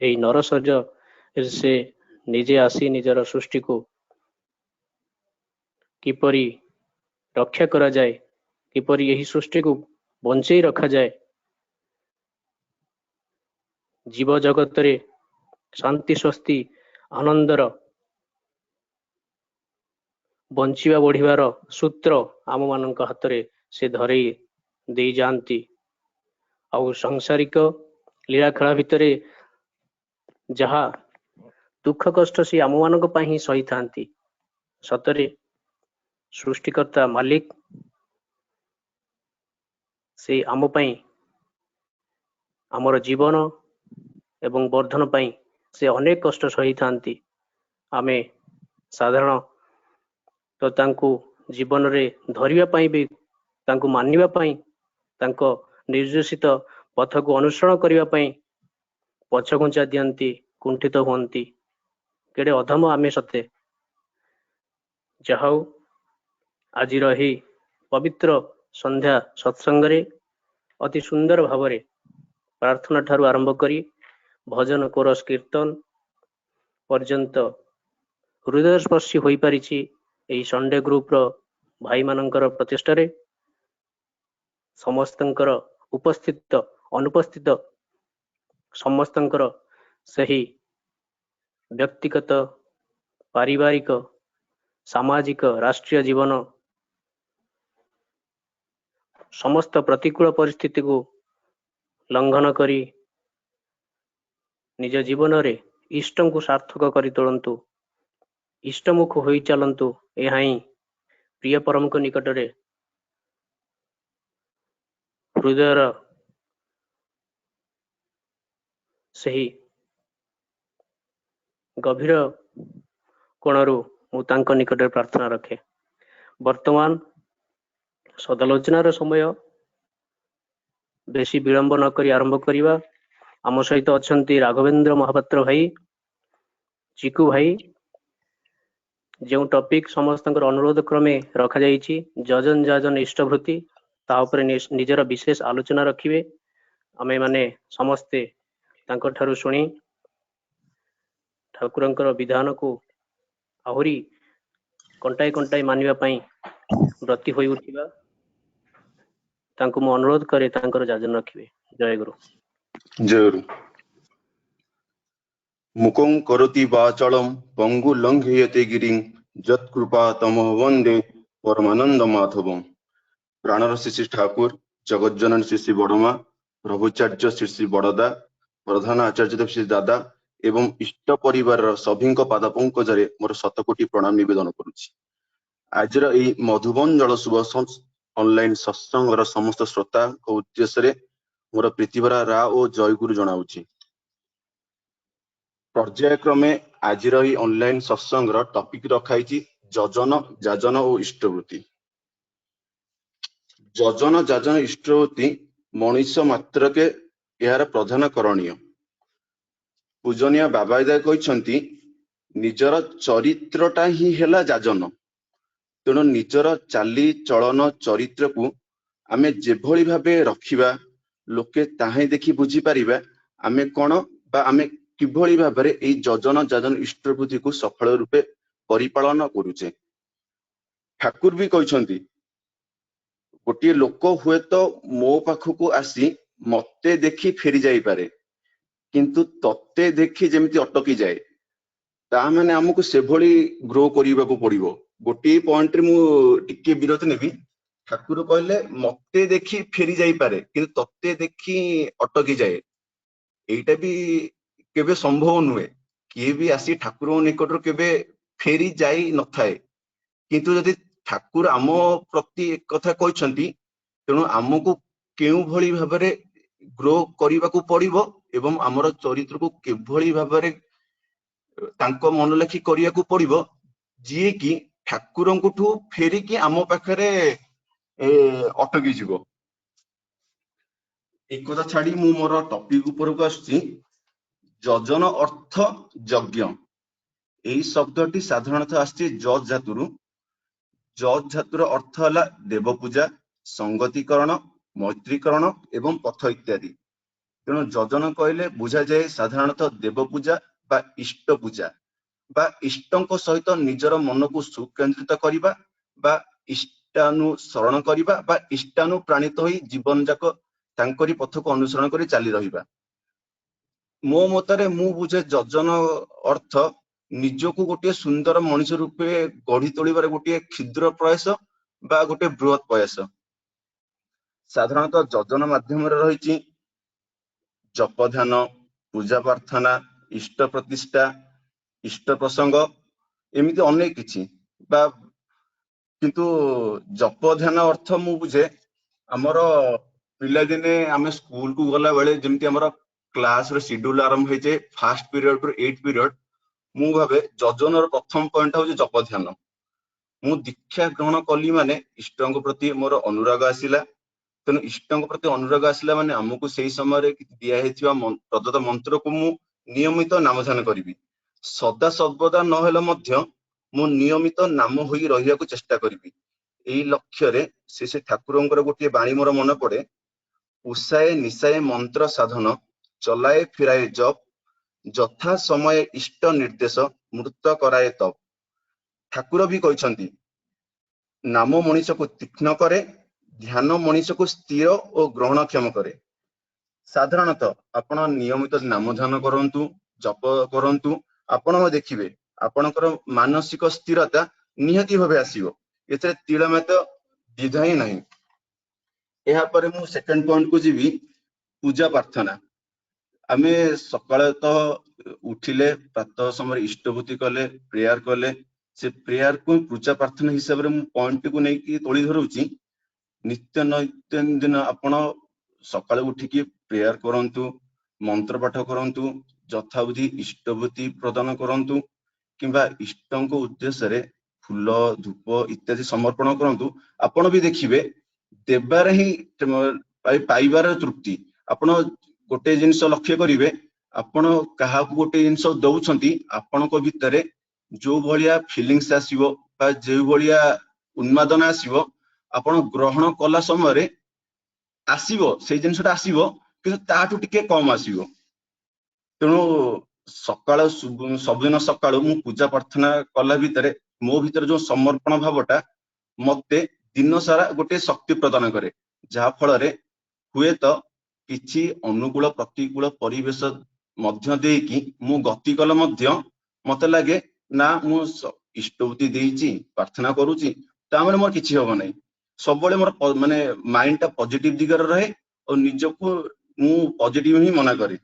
ଏହି ନର ଶରୀରରେ ସେ ନିଜେ ଆସି ନିଜର ସୃଷ୍ଟିକୁ କିପରି ରକ୍ଷା କରାଯାଏ, କିପରି ଏହି ସୃଷ୍ଟିକୁ ବଞ୍ଚେଇ ରଖାଯାଏ, ଜୀବ ଜଗତରେ ଶାନ୍ତି ସ୍ୱସ୍ତି ଆନନ୍ଦର ବଞ୍ଚିବା ବଢିବାର ସୂତ୍ର ଆମମାନଙ୍କ ହାତରେ ସେ ଧରେଇ ଦେଇ ଯାଆନ୍ତି। ଆଉ ସାଂସାରିକ ଲୀଳାଖେଳା ଭିତରେ ଯାହା ଦୁଃଖ କଷ୍ଟ ସେ ଆମମାନଙ୍କ ପାଇଁ ହିଁ ସହିଥାନ୍ତି। ସତରେ ସୃଷ୍ଟିକର୍ତ୍ତା ମାଲିକ ସେ ଆମ ପାଇଁ ଆମର ଜୀବନ ଏବଂ ବର୍ଦ୍ଧନ ପାଇଁ ସେ ଅନେକ କଷ୍ଟ ସହିଥାନ୍ତି। ଆମେ ସାଧାରଣ ତ ତାଙ୍କୁ ଜୀବନରେ ଧରିବା ପାଇଁ ବି, ତାଙ୍କୁ ମାନିବା ପାଇଁ, ତାଙ୍କ ନିର୍ଦ୍ଦେଶିତ ପଥକୁ ଅନୁସରଣ କରିବା ପାଇଁ ପଛଘୁଞ୍ଚା ଦିଅନ୍ତି, କୁଣ୍ଠିତ ହୁଅନ୍ତି। କେଡ଼େ ଅଧମ ଆମେ ସତେ। ଯାହା ହଉ ଆଜିର ଏହି ପବିତ୍ର ସନ୍ଧ୍ୟା ସତ୍ସଙ୍ଗରେ ଅତି ସୁନ୍ଦର ଭାବରେ प्रार्थना ठारू आरंभ करी भजन कोरस कीर्तन पर्यंत हृदयस्पर्शी होई पारिछि एही संडे ग्रुप रो भाई मानकर प्रचेष्टारे समस्तंकर उपस्थित अनुपस्थित समस्तंकर सही व्यक्तिगत पारिवारिक सामाजिक राष्ट्रीय जीवन समस्त प्रतिकूल परिस्थिति को लंघन करी निज जीवन रे इष्ट को सार्थक करी तोड़ंतु इष्टमुख होई चलंतु ଏହା ହିଁ प्रिय परम को निकट रे हृदयर सही गभीर कोणरू मु तांको निकट रे प्रार्थना रखे। वर्तमान सदालोचनार समय बेसी विलंब न करी आरंभ करिवा। आम सहित अछंती राघवेंद्र महापात्र भाई चिकू भाई जो टॉपिक समस्त अनुरोध क्रमे रखा जाइछि जजन जाजन इष्टभृति ता उपरे निजर विशेष आलोचना रखिबे। आमे माने समस्ते तांको ठारू सुनी ठाकुरंकर विधान को आहुरी कंटाई कंटाई मानिबा पई व्रती होई उठिबा तांको मु अनुरोध करे तांकर जाजन रखिबे। जय गुरु। जय गुरु। मुखं करोति वाचालं पंगु लंघयते गिरिं यत्कृपा तमो वंदे परमानंद माधवं। प्राणर श्री ठाकुर जगज्जनन श्री बड़मा प्रभुचार्य श्री बड़दा प्रधान आचार्य देव श्री दादा एवं इष्ट परिवार सभी पाद पंकजरे मोर शतकोटी प्रणाम निवेदन करुछि। आज मधुबन जल शुभ ऑनलाइन सत्संगर समस्त श्रोता उद्देश्य मोर प्रीतिभरा रा ओ जयगुरु जनाऊछि। पर्यायक्रमे आज ऑनलाइन सत्संगर टॉपिक रखाई जजन जाजन और इष्टवृत्ति। जजन जाजन इष्टवृत्ति मनुष्य मात्र के यार प्रधान करणीय। पूजनीय बाबादा कहते निजर चरित्रटा ही हेला जाजन। तेणु निजर चाली चलन चरित्र को आमे जेभली भाबे रखिबा लोके ताहे देखि बुझी परिबा आमे कोन बा आमे किभली भाबरे एई जजन जाजन इष्टवृत्ति को सफल रूपे परिपालन करूचे। ठाकुर भी कहते गोटे लोक हुए तो मो पाखक आसी मते देखि फेरी जाई पारे किंतु तत्ते देखि जेमिति अटकी जाए ता माने हमकु सेभली ग्रो करिबाकू पड़िबो। गोटे पॉइंट रे मु टिके विरोध नेबी। ठाकुर कहले मते देखि फेरी जाई पारे किंतु तत्ते देखि अटकी जाए। एइटा भी केबे संभव नुहे। किए भी आसी ठाकुर निकट केबे फेरी जाई न थाए किंतु यदि ठाकुर आम प्रति एक कथा कहते तेणु आमको केउ भली भाबरे ग्रो करिबाकू पड़िबो एवं आमर चरित्र को केभली भाबरे तांको मन लेखि करियाकू पड़िबो जी कि ठाकुरंकुठू फेरिकी आम पाखरे अटकी जीवो। एक कथा छाड़ी मु मोर टॉपिक ऊपर को आसुची। जजन अर्थ यज्ञ। एई शब्दटी साधारणतः आसची जज धातुरु। जज धातुर अर्थ हला देव पूजा संगतिकरण मैत्रीकरण एवं पथ इत्यादि। तेणु जजन कहले बुझा जाए साधारणतः देव पूजा बा इष्ट पूजा बा इष्टंक सहित निजर मन को सुकेन्द्रित करिबा बा इष्टानुसरण करिबा बा इष्टानुप्राणित होई जीवन जाक तांकरी पथ को अनुसरण करी चली रहिबा। मो मतरे मु बुझे जजन अर्थ निजको गोटे सुंदर मनुष्य रूपे गढ़ी तोलिबार गोटे क्षुद्र प्रयास बा गोटे बृहत प्रयास। साधारणतः जजन माध्यम रही जप ध्यान पूजा प्रार्थना इष्ट प्रतिष्ठा इष्ट प्रसंग एमती अनेक किछि बा किंतु जप ध्यान अर्थ मु बुझे आमर पिला दिने आमे स्कूल को गला बेले जेमती आमर क्लास रे शेड्यूल आरंभ होई जे फर्स्ट पीरियड टू 8 पीरियड मु भाबे जजनर प्रथम पॉइंट हो जप ध्यान। मु दीक्षा ग्रहण कली माने इष्टंक प्रति मोर अनुराग आसिला। तेणु इष्टंक प्रति अनुराग आसिला माने हमकु सेही समय दिया हेतिबा प्रदत्त मंत्र को मु नियमित नाम ध्यान करिवि। सदा सर्वदा नहेले मध्य मु नियमित नाम होई रहियाकू चेष्टा करिवि। एई लक्ष्य रे से ठाकुरंकर गोटे बाणी मोर मन पड़े उषाए निशाए मंत्र साधन चलाए फिराए जप ଯଥା ସମୟ ଇଷ୍ଟ ନିର୍ଦ୍ଦେଶ ମୃତ କରାଏ ତପ। ଠାକୁର ବି କହିଛନ୍ତି ନାମ ମଣିଷକୁ ତୀକ୍ଷ୍ଣ କରେ, ଧ୍ୟାନ ମଣିଷକୁ ସ୍ଥିର ଓ ଗ୍ରହଣକ୍ଷମ କରେ। ସାଧାରଣତଃ ଆପଣ ନିୟମିତ ନାମ ଧ୍ୟାନ କରନ୍ତୁ, ଜପ କରନ୍ତୁ, ଆପଣ ଦେଖିବେ ଆପଣଙ୍କର ମାନସିକ ସ୍ଥିରତା ନିହାତି ଭାବେ ଆସିବ। ଏଥିରେ ତିଳମାତ୍ର ଦ୍ୱିଧା ହିଁ ନାହିଁ। ଏହାପରେ ମୁଁ ସେକେଣ୍ଡ ପଏଣ୍ଟ କୁ ଯିବି, ପୂଜା ପ୍ରାର୍ଥନା। ଆମେ ସକାଳେ ତ ଉଠିଲେ ପ୍ରାତଃ ସମୟରେ ଇଷ୍ଟଭୂତି କଲେ, ପ୍ରେୟାର କଲେ, ସେ ପ୍ରେୟାର କୁ ପୂଜା ପ୍ରାର୍ଥନା ହିସାବରେ ମୁଁ ପଏଣ୍ଟ କୁ ନେଇକି ତୋଳି ଧରୁଛି। ନିତ୍ୟ ଦିନ ଆପଣ ସକାଳେ ଉଠିକି ପ୍ରେୟାର କରନ୍ତୁ, ମନ୍ତ୍ର ପାଠ କରନ୍ତୁ, ଯଥାବିଧି ଇଷ୍ଟଭୂତି ପ୍ରଦାନ କରନ୍ତୁ କିମ୍ବା ଇଷ୍ଟଙ୍କ ଉଦ୍ଦେଶ୍ୟରେ ଫୁଲ ଧୂପ ଇତ୍ୟାଦି ସମର୍ପଣ କରନ୍ତୁ। ଆପଣ ବି ଦେଖିବେ ଦେବାରେ ହିଁ ପାଇବାର ତୃପ୍ତି। ଆପଣ ଗୋଟେ ଜିନିଷ ଲକ୍ଷ୍ୟ କରିବେ, ଆପଣ କାହାକୁ ଗୋଟେ ଜିନିଷ ଦଉଛନ୍ତି, ଆପଣଙ୍କ ଭିତରେ ଯୋଉ ଭଳିଆ ଫିଲିଙ୍ଗସ୍ ଆସିବ ବା ଯୋଉ ଭଳିଆ ଉନ୍ମାଦନା ଆସିବ, ଆପଣ ଗ୍ରହଣ କଲା ସମୟରେ ଆସିବ, ସେଇ ଜିନିଷଟା ଆସିବ, କିନ୍ତୁ ତାଠୁ ଟିକେ କମ ଆସିବ। ତେଣୁ ସକାଳ ସବୁଦିନ ସକାଳୁ ମୁଁ ପୂଜା ପ୍ରାର୍ଥନା କଲା ଭିତରେ ମୋ ଭିତରେ ଯୋଉ ସମର୍ପଣ ଭାବଟା ମତେ ଦିନ ସାରା ଗୋଟେ ଶକ୍ତି ପ୍ରଦାନ କରେ, ଯାହା ଫଳରେ ହୁଏତ କିଛି ଅନୁକୂଳ ପ୍ରତିକୂଳ ପରିବେଶ ମଧ୍ୟ ଦେଇକି ମୁଁ ଗତି କଲେ ମଧ୍ୟ ମତେ ଲାଗେ ନା ମୁଁ ଇଷ୍ଟଭୂତି ଦେଇଛି, ପ୍ରାର୍ଥନା କରୁଛି, ତାମାନେ ମୋର କିଛି ହବ ନାହିଁ। ସବୁବେଳେ ମୋର ମାନେ ମାଇଣ୍ଡ ଟା ପଜିଟିଭ ଦିଗରେ ରହେ ଆଉ ନିଜକୁ ମୁଁ ପଜିଟିଭ ହିଁ ମନା କରେ।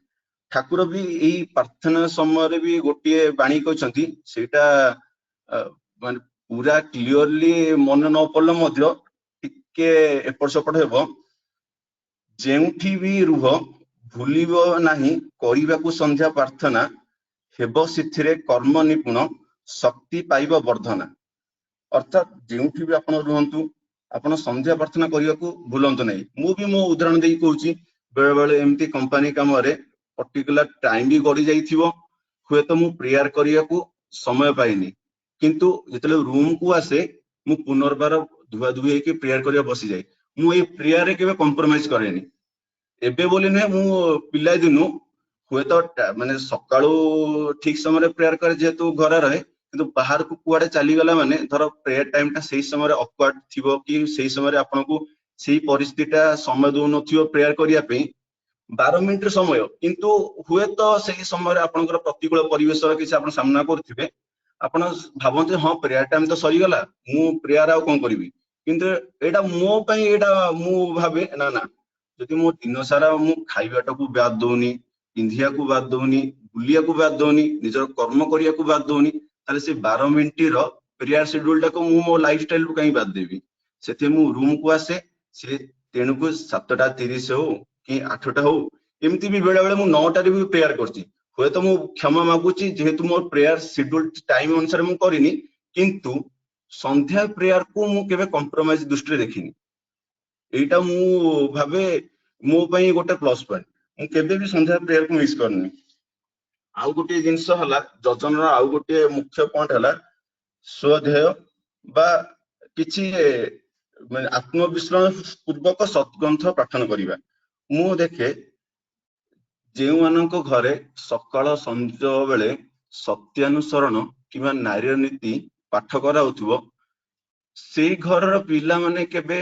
ଠାକୁର ବି ଏଇ ପ୍ରାର୍ଥନା ସମୟରେ ବି ଗୋଟିଏ ବାଣୀ କହିଛନ୍ତି, ସେଇଟା ମାନେ ପୁରା କ୍ଲିୟରଲି ମନେ ନ ପଡିଲେ ମଧ୍ୟ ଟିକେ ଏପଟ ସେପଟ ହେବ। ଯେଉଁଠି ବି ରୁହ ଭୁଲିବ ନାହିଁ କରିବାକୁ ସନ୍ଧ୍ୟା ପ୍ରାର୍ଥନା, ହେବ ସେଥିରେ କର୍ମ ନିପୁଣ ଶକ୍ତି ପାଇବ ବର୍ଦ୍ଧନା। ଅର୍ଥାତ ଯେଉଁଠି ବି ଆପଣ ରୁହନ୍ତୁ, ଆପଣ ସନ୍ଧ୍ୟା ପ୍ରାର୍ଥନା କରିବାକୁ ଭୁଲନ୍ତୁ ନାହିଁ। ମୁଁ ବି ମୋ ଉଦାହରଣ ଦେଇକି କହୁଛି, ବେଳେ ବେଳେ ଏମିତି କମ୍ପାନୀ କାମରେ ପର୍ଟିକୁଲାର ଟାଇମ ବି ଗଡି ଯାଇଥିବ, ହୁଏତ ମୁଁ ପ୍ରେୟାର କରିବାକୁ ସମୟ ପାଇନି, କିନ୍ତୁ ଯେତେବେଳେ ରୁମକୁ ଆସେ ମୁଁ ପୁନର୍ବାର ଧୁଆ ଧୁଇ ହେଇକି ପ୍ରେୟାର କରିବା ବସିଯାଏ। ମୁଁ ଏଇ ପ୍ରେୟାରରେ କେବେ କମ୍ପ୍ରମାଇଜ କରେନି। ଏବେ ବୋଲି ନୁହେଁ, ମୁଁ ପିଲା ଦିନୁ ହୁଏତ ମାନେ ସକାଳୁ ଠିକ ସମୟରେ ପ୍ରେୟାର କରେ ଯେହେତୁ ଘରେ ରହେ, କିନ୍ତୁ ବାହାରକୁ କୁଆଡେ ଚାଲିଗଲା ମାନେ ଧର ପ୍ରେୟାର ଟାଇମ ଟା ସେଇ ସମୟରେ ଅକ୍ୱାର୍ଡ ଥିବ କି ସେଇ ସମୟରେ ଆପଣଙ୍କୁ ସେଇ ପରିସ୍ଥିତିଟା ସମୟ ଦଉନଥିବ ପ୍ରେୟାର କରିବା ପାଇଁ, 12 ମିନିଟର ସମୟ, କିନ୍ତୁ ହୁଏତ ସେଇ ସମୟରେ ଆପଣଙ୍କର ପ୍ରତିକୂଳ ପରିବେଶର କିଛି ଆପଣ ସାମ୍ନା କରୁଥିବେ, ଆପଣ ଭାବନ୍ତି ହଁ ପ୍ରେୟାର ଟାଇମ ତ ସରିଗଲା, ମୁଁ ପ୍ରେୟାର ଆଉ କଣ କରିବି। କିନ୍ତୁ ଏଇଟା ମୋ ପାଇଁ, ଏଇଟା ମୁଁ ଭାବେ ନା ନା, ଯଦି ମୋ ଦିନ ସାରା ମୁଁ ଖାଇବାଟାକୁ ବାଦ ଦଉନି, ପିନ୍ଧିବାକୁ ବାଦ ଦଉନି, ବୁଲିବାକୁ ବାଦ ଦଉନି, ନିଜର କର୍ମ କରିବାକୁ ବାଦ ଦଉନି, ତାହେଲେ ସେ 12 ମିନିଟର ପ୍ରେୟାର ସେଡ୍ୟୁଲ ଟାକୁ ମୁଁ ମୋ ଲାଇଫ ଷ୍ଟାଇଲକୁ କାହିଁ ବାଦ ଦେବି। ସେଥିପାଇଁ ମୁଁ ରୁମକୁ ଆସେ, ସେ ତେଣୁକୁ 7:30 ହଉ କି 8ଟା ହଉ, ଏମିତି ବି ବେଳେ ବେଳେ ମୁଁ 9ଟାରେ ବି ପ୍ରେୟାର କରିଛି। ହୁଏତ ମୁଁ କ୍ଷମା ମାଗୁଛି ଯେହେତୁ ମୋ ପ୍ରେୟାର ସେଡ୍ୟୁଲ ଟାଇମ ଅନୁସାରେ ମୁଁ କରିନି, କିନ୍ତୁ ସନ୍ଧ୍ୟା ପ୍ରେୟାରକୁ ମୁଁ କେବେ କମ୍ପ୍ରମାଇଜ ଦୃଷ୍ଟିରେ ଦେଖିନି। ଏଇଟା ମୁଁ ଭାବେ ମୋ ପାଇଁ ଗୋଟେ ପ୍ଲସ ପଏଣ୍ଟ। ମୁଁ କେବେ ବି ସନ୍ଧ୍ୟା ପ୍ରେୟାରକୁ ମିସ୍ କରିନି। ଆଉ ଗୋଟିଏ ଜିନିଷ ହେଲା, ଯଜନର ଆଉ ଗୋଟିଏ ମୁଖ୍ୟ ପଏଣ୍ଟ ହେଲା ସ୍ୱଧ୍ୟାୟ ବା କିଛି ମାନେ ଆତ୍ମବିଶ୍ଲେଷଣ ପୂର୍ବକ ସତ୍ଗ୍ରନ୍ଥ ପାଠନ କରିବା। ମୁଁ ଦେଖେ ଯେଉଁମାନଙ୍କ ଘରେ ସକାଳ ସଞ୍ଜ ବେଳେ ସତ୍ୟାନୁସରଣ କିମ୍ବା ନାରୀର ନୀତି ପାଠ କରାଉଥିବ, ସେଇ ଘରର ପିଲାମାନେ କେବେ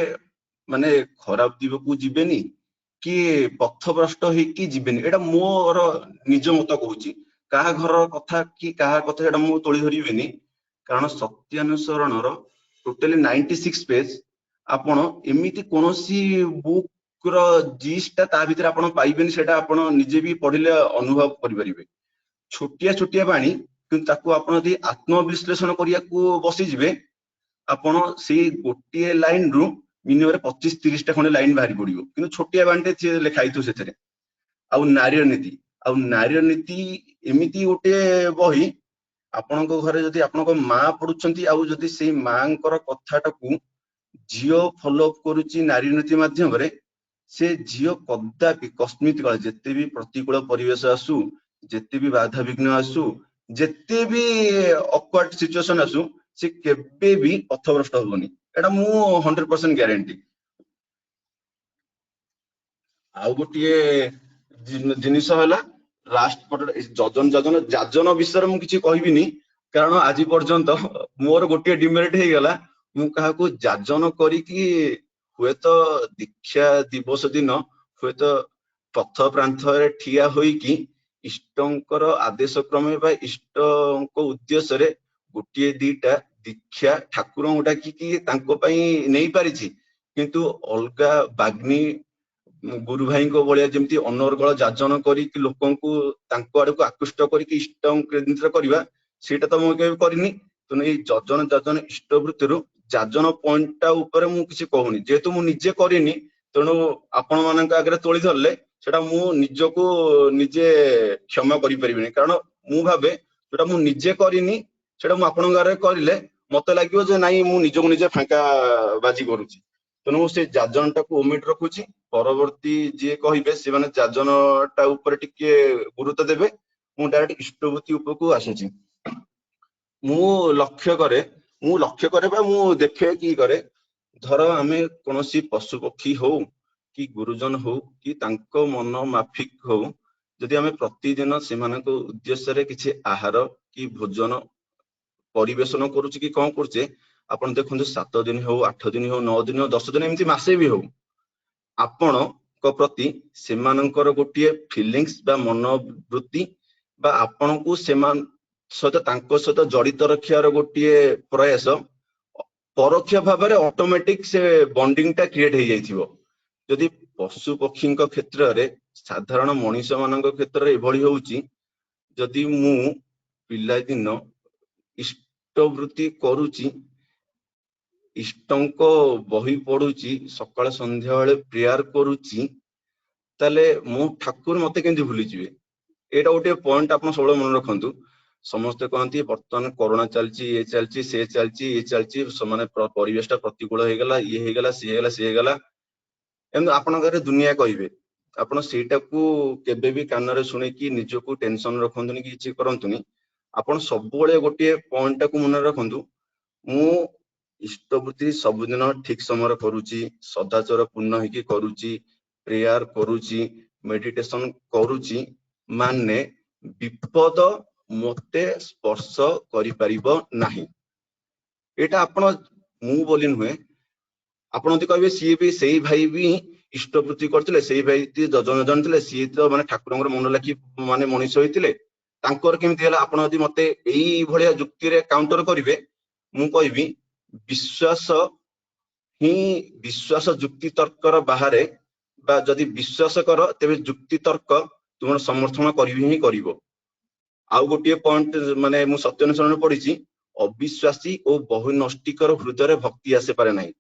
ମାନେ ଖରାପ ଦିଗକୁ ଯିବେନି କି ପଥଭ୍ରଷ୍ଟ ହେଇକି ଯିବେନି। ଏଇଟା ମୋର ନିଜ ମତ କହୁଛି, କାହା ଘରର କଥା କି କାହା କଥା ଏଇଟା ମୁଁ ତୋଳି ଧରିବିନି, କାରଣ ସତ୍ୟାନୁସରଣର ଟୋଟାଲି 96 ପେଜ ଆପଣ ଏମିତି କୌଣସି ବୁକ୍ ର ଜିଷ୍ଟ ତା ଭିତରେ ଆପଣ ପାଇବେନି, ସେଟା ଆପଣ ନିଜେ ବି ପଢିଲେ ଅନୁଭବ କରିପାରିବେ। ଛୋଟିଆ ଛୋଟିଆ ବାଣୀ, କିନ୍ତୁ ତାକୁ ଆପଣ ଯଦି ଆତ୍ମବିଶ୍ଳେଷଣ କରିବାକୁ ବସିଯିବେ, ଆପଣ ସେଇ ଗୋଟିଏ ଲାଇନରୁ ମିନିମମ୍ 25-30ଟା ଖଣ୍ଡେ ଲାଇନ ବାହାରି ପଡିବ, କିନ୍ତୁ ଛୋଟିଆ ବାଣୀଟେ ଲେଖା ହେଇଥିବ ସେଥିରେ। ଆଉ ନାରୀର ନୀତି, ଆଉ ନାରୀର ନୀତି ଏମିତି ଗୋଟେ ବହି, ଆପଣଙ୍କ ଘରେ ଯଦି ଆପଣଙ୍କ ମା ପଢୁଛନ୍ତି ଆଉ ଯଦି ସେଇ ମାଙ୍କର କଥାଟାକୁ ଝିଅ ଫଲୋ ଅପ୍ କରୁଛି ନାରୀ ନୀତି ମାଧ୍ୟମରେ, ସେ ଝିଅ କଦାପି କସ୍ମିତ କାଳ ଯେତେ ବି ପ୍ରତିକୂଳ ପରିବେଶ ଆସୁ, ଯେତେ ବି ବାଧାବିଘ୍ନ ଆସୁ, ଯେତେ ବି ଅକ୍ୱାର୍ଡ ସିଚୁଏସନ ଆସୁ, ସେ କେବେ ବି ପଥଭ୍ରଷ୍ଟ ହବନି। ଏଇଟା ମୁଁ 100% ଗ୍ୟାରେଣ୍ଟି। ଆଉ ଗୋଟିଏ ଜିନିଷ ହେଲା ଲାଷ୍ଟ ପଟେ ଯାଜନ ବିଷୟରେ ମୁଁ କିଛି କହିବିନି, କାରଣ ଆଜି ପର୍ଯ୍ୟନ୍ତ ମୋର ଗୋଟିଏ ଡିମେରିଟ ହେଇଗଲା, ମୁଁ କାହାକୁ ଯାଜନ କରିକି ହୁଏତ ଦୀକ୍ଷା ଦିବସ ଦିନ ହୁଏତ ପଥ ପ୍ରାନ୍ତରେ ଠିଆ ହୋଇକି ଇଷ୍ଟଙ୍କର ଆଦେଶ କ୍ରମେ ବା ଇଷ୍ଟଙ୍କ ଉଦ୍ଦେଶ୍ୟରେ ଗୋଟିଏ ଦିଟା ଦୀକ୍ଷା ଠାକୁରଙ୍କୁ ଡାକିକି ତାଙ୍କ ପାଇଁ ନେଇପାରିଛି, କିନ୍ତୁ ଅଲଗା ବାଗ୍ମୀ ଗୁରୁ ଭାଇଙ୍କ ଭଳିଆ ଯେମିତି ଅନର୍ଗଳ ଯାଜନ କରିକି ଲୋକଙ୍କୁ ତାଙ୍କ ଆଡକୁ ଆକୃଷ୍ଟ କରିକି ଇଷ୍ଟ କେନ୍ଦ୍ର କରିବା, ସେଇଟା ତ ମୁଁ କେବେ କରିନି। ତେଣୁ ଏଇ ଯାଜନ ଇଷ୍ଟ ବୃତ୍ତିରୁ ଯାଜନ ପଏଣ୍ଟ ଟା ଉପରେ ମୁଁ କିଛି କହୁନି, ଯେହେତୁ ମୁଁ ନିଜେ କରିନି, ତେଣୁ ଆପଣ ମାନଙ୍କ ଆଗରେ ତୋଳି ଧରିଲେ ସେଟା ମୁଁ ନିଜକୁ ନିଜେ କ୍ଷମା କରିପାରିବିନି, କାରଣ ମୁଁ ଭାବେ ଯୋଉଟା ମୁଁ ନିଜେ କରିନି ସେଟା ମୁଁ ଆପଣଙ୍କ ଆଗରେ କରିଲେ ମତେ ଲାଗିବ ଯେ ନାଇଁ ମୁଁ ନିଜକୁ ନିଜେ ଫାଙ୍କା ବାଜି କରୁଛି। ତେଣୁ ସେ ଯାଜନ ଟାକୁ ଓମିଟ ରଖୁଛି, ପରବର୍ତ୍ତୀ ଯିଏ କହିବେ ସେମାନେ ଯାଜନ ଟା ଉପରେ ଟିକେ ଗୁରୁତ୍ୱ ଦେବେ। ମୁଁ ଡାଇରେକ୍ଟ ଇଷ୍ଟବୃତ୍ତି ଉପରକୁ ଆସୁଛି। ମୁଁ ଲକ୍ଷ୍ୟ କରେ ବା ମୁଁ ଦେଖେ କି କରେ, ଧର ଆମେ କୌଣସି ପଶୁ ପକ୍ଷୀ ହଉ କି ଗୁରୁଜନ ହଉ କି ତାଙ୍କ ମନ ମାଫିକ ହଉ, ଯଦି ଆମେ ପ୍ରତିଦିନ ସେମାନଙ୍କ ଉଦ୍ଦେଶ୍ୟରେ କିଛି ଆହାର କି ଭୋଜନ ପରିବେଷଣ କରୁଛି କି କଣ କରୁଛେ, ଆପଣ ଦେଖନ୍ତୁ 7 ଦିନ ହଉ 8 ଦିନ ହଉ 9 ଦିନ ହଉ 10 ଦିନ ଏମିତି ମାସେ ବି ହଉ, ଆପଣଙ୍କ ପ୍ରତି ସେମାନଙ୍କର ଗୋଟିଏ ଫିଲିଙ୍ଗସ ବା ମନୋବୃତ୍ତି ବା ଆପଣଙ୍କୁ ସେମାନେ ସହିତ ତାଙ୍କ ସହିତ ଜଡିତ ରଖିବାର ଗୋଟିଏ ପ୍ରୟାସ ପରୋକ୍ଷ ଭାବରେ ଅଟୋମେଟିକ ସେ ବଣ୍ଡିଂ ଟା କ୍ରିଏଟ ହେଇଯାଇଥିବ। ଯଦି ପଶୁ ପକ୍ଷୀଙ୍କ କ୍ଷେତ୍ରରେ ସାଧାରଣ ମଣିଷ ମାନଙ୍କ କ୍ଷେତ୍ରରେ ଏଭଳି ହଉଛି, ଯଦି ମୁଁ ପିଲାଦିନ ଇଷ୍ଟବୃତ୍ତି କରୁଛି, ଇଷ୍ଟଙ୍କ ବହି ପଢୁଛି, ସକାଳେ ସନ୍ଧ୍ୟା ବେଳେ ପ୍ରେୟାର କରୁଛି, ତାହେଲେ ମୁଁ ଠାକୁର ମତେ କେମିତି ଭୁଲିଯିବେ? ଏଇଟା ଗୋଟେ ପଏଣ୍ଟ ଆପଣ ସବୁବେଳେ ମନେ ରଖନ୍ତୁ। ସମସ୍ତେ କହନ୍ତି ବର୍ତ୍ତମାନ କରୋନା ଚାଲିଛି, ଇଏ ଚାଲିଛି, ସେ ଚାଲିଛି, ଇଏ ଚାଲିଛି, ସେମାନେ ପରିବେଶ ଟା ପ୍ରତିକୂଳ ହେଇଗଲା, ଇଏ ହେଇଗଲା, ସିଏ ହେଇଗଲା, ସିଏ ହେଇଗଲା, ଏମିତି ଆପଣଙ୍କ ଘରେ ଦୁନିଆ କହିବେ। ଆପଣ ସେଇଟାକୁ କେବେ ବି କାନରେ ଶୁଣିକି ନିଜକୁ ଟେନସନ ରଖନ୍ତୁନି, କିଛି କରନ୍ତୁନି। ଆପଣ ସବୁବେଳେ ଗୋଟିଏ ପଏଣ୍ଟ ଟାକୁ ମନେ ରଖନ୍ତୁ, ମୁଁ ଇଷ୍ଟବୃତ୍ତି ସବୁଦିନ ଠିକ ସମୟରେ କରୁଛି, ସଦାଚାର ପୂର୍ଣ୍ଣ ହେଇକି କରୁଛି, ପ୍ରେୟାର କରୁଛି, ମେଡିଟେସନ କରୁଛି, ମାନେ ବିପଦ ମତେ ସ୍ପର୍ଶ କରିପାରିବ ନାହିଁ। ଏଇଟା ଆପଣ ମୁଁ ବୋଲି ନୁହେଁ, ଆପଣ ଯଦି କହିବେ ସିଏ ବି ସେଇ ଭାଇ ବି ଇଷ୍ଟବୃତ୍ତି କରିଥିଲେ, ସେଇ ଭାଇ ଯଜନ ଥିଲେ, ସିଏ ତ ମାନେ ଠାକୁରଙ୍କର ମନ ଲାଖି ମାନେ ମଣିଷ ହେଇଥିଲେ, ତାଙ୍କର କେମିତି ହେଲା? ଆପଣ ଯଦି ମତେ ଏଇ ଭଳିଆ ଯୁକ୍ତିରେ କାଉଣ୍ଟର କରିବେ, ମୁଁ କହିବି ବିଶ୍ୱାସ ଯୁକ୍ତି ତର୍କର ବାହାରେ, ବା ଯଦି ବିଶ୍ୱାସ କର ତେବେ ଯୁକ୍ତି ତର୍କ ତୁମର ସମର୍ଥନ କରିବି ହିଁ କରିବ। ଆଉ ଗୋଟିଏ ପଏଣ୍ଟ ମାନେ ମୁଁ ସତ୍ୟାନୁସରଣରେ ପଢିଛି, ଅବିଶ୍ୱାସୀ ଓ ବହୁ ନଷ୍ଟିକର ହୃଦୟରେ ଭକ୍ତି ଆସିପାରେ ନାହିଁ।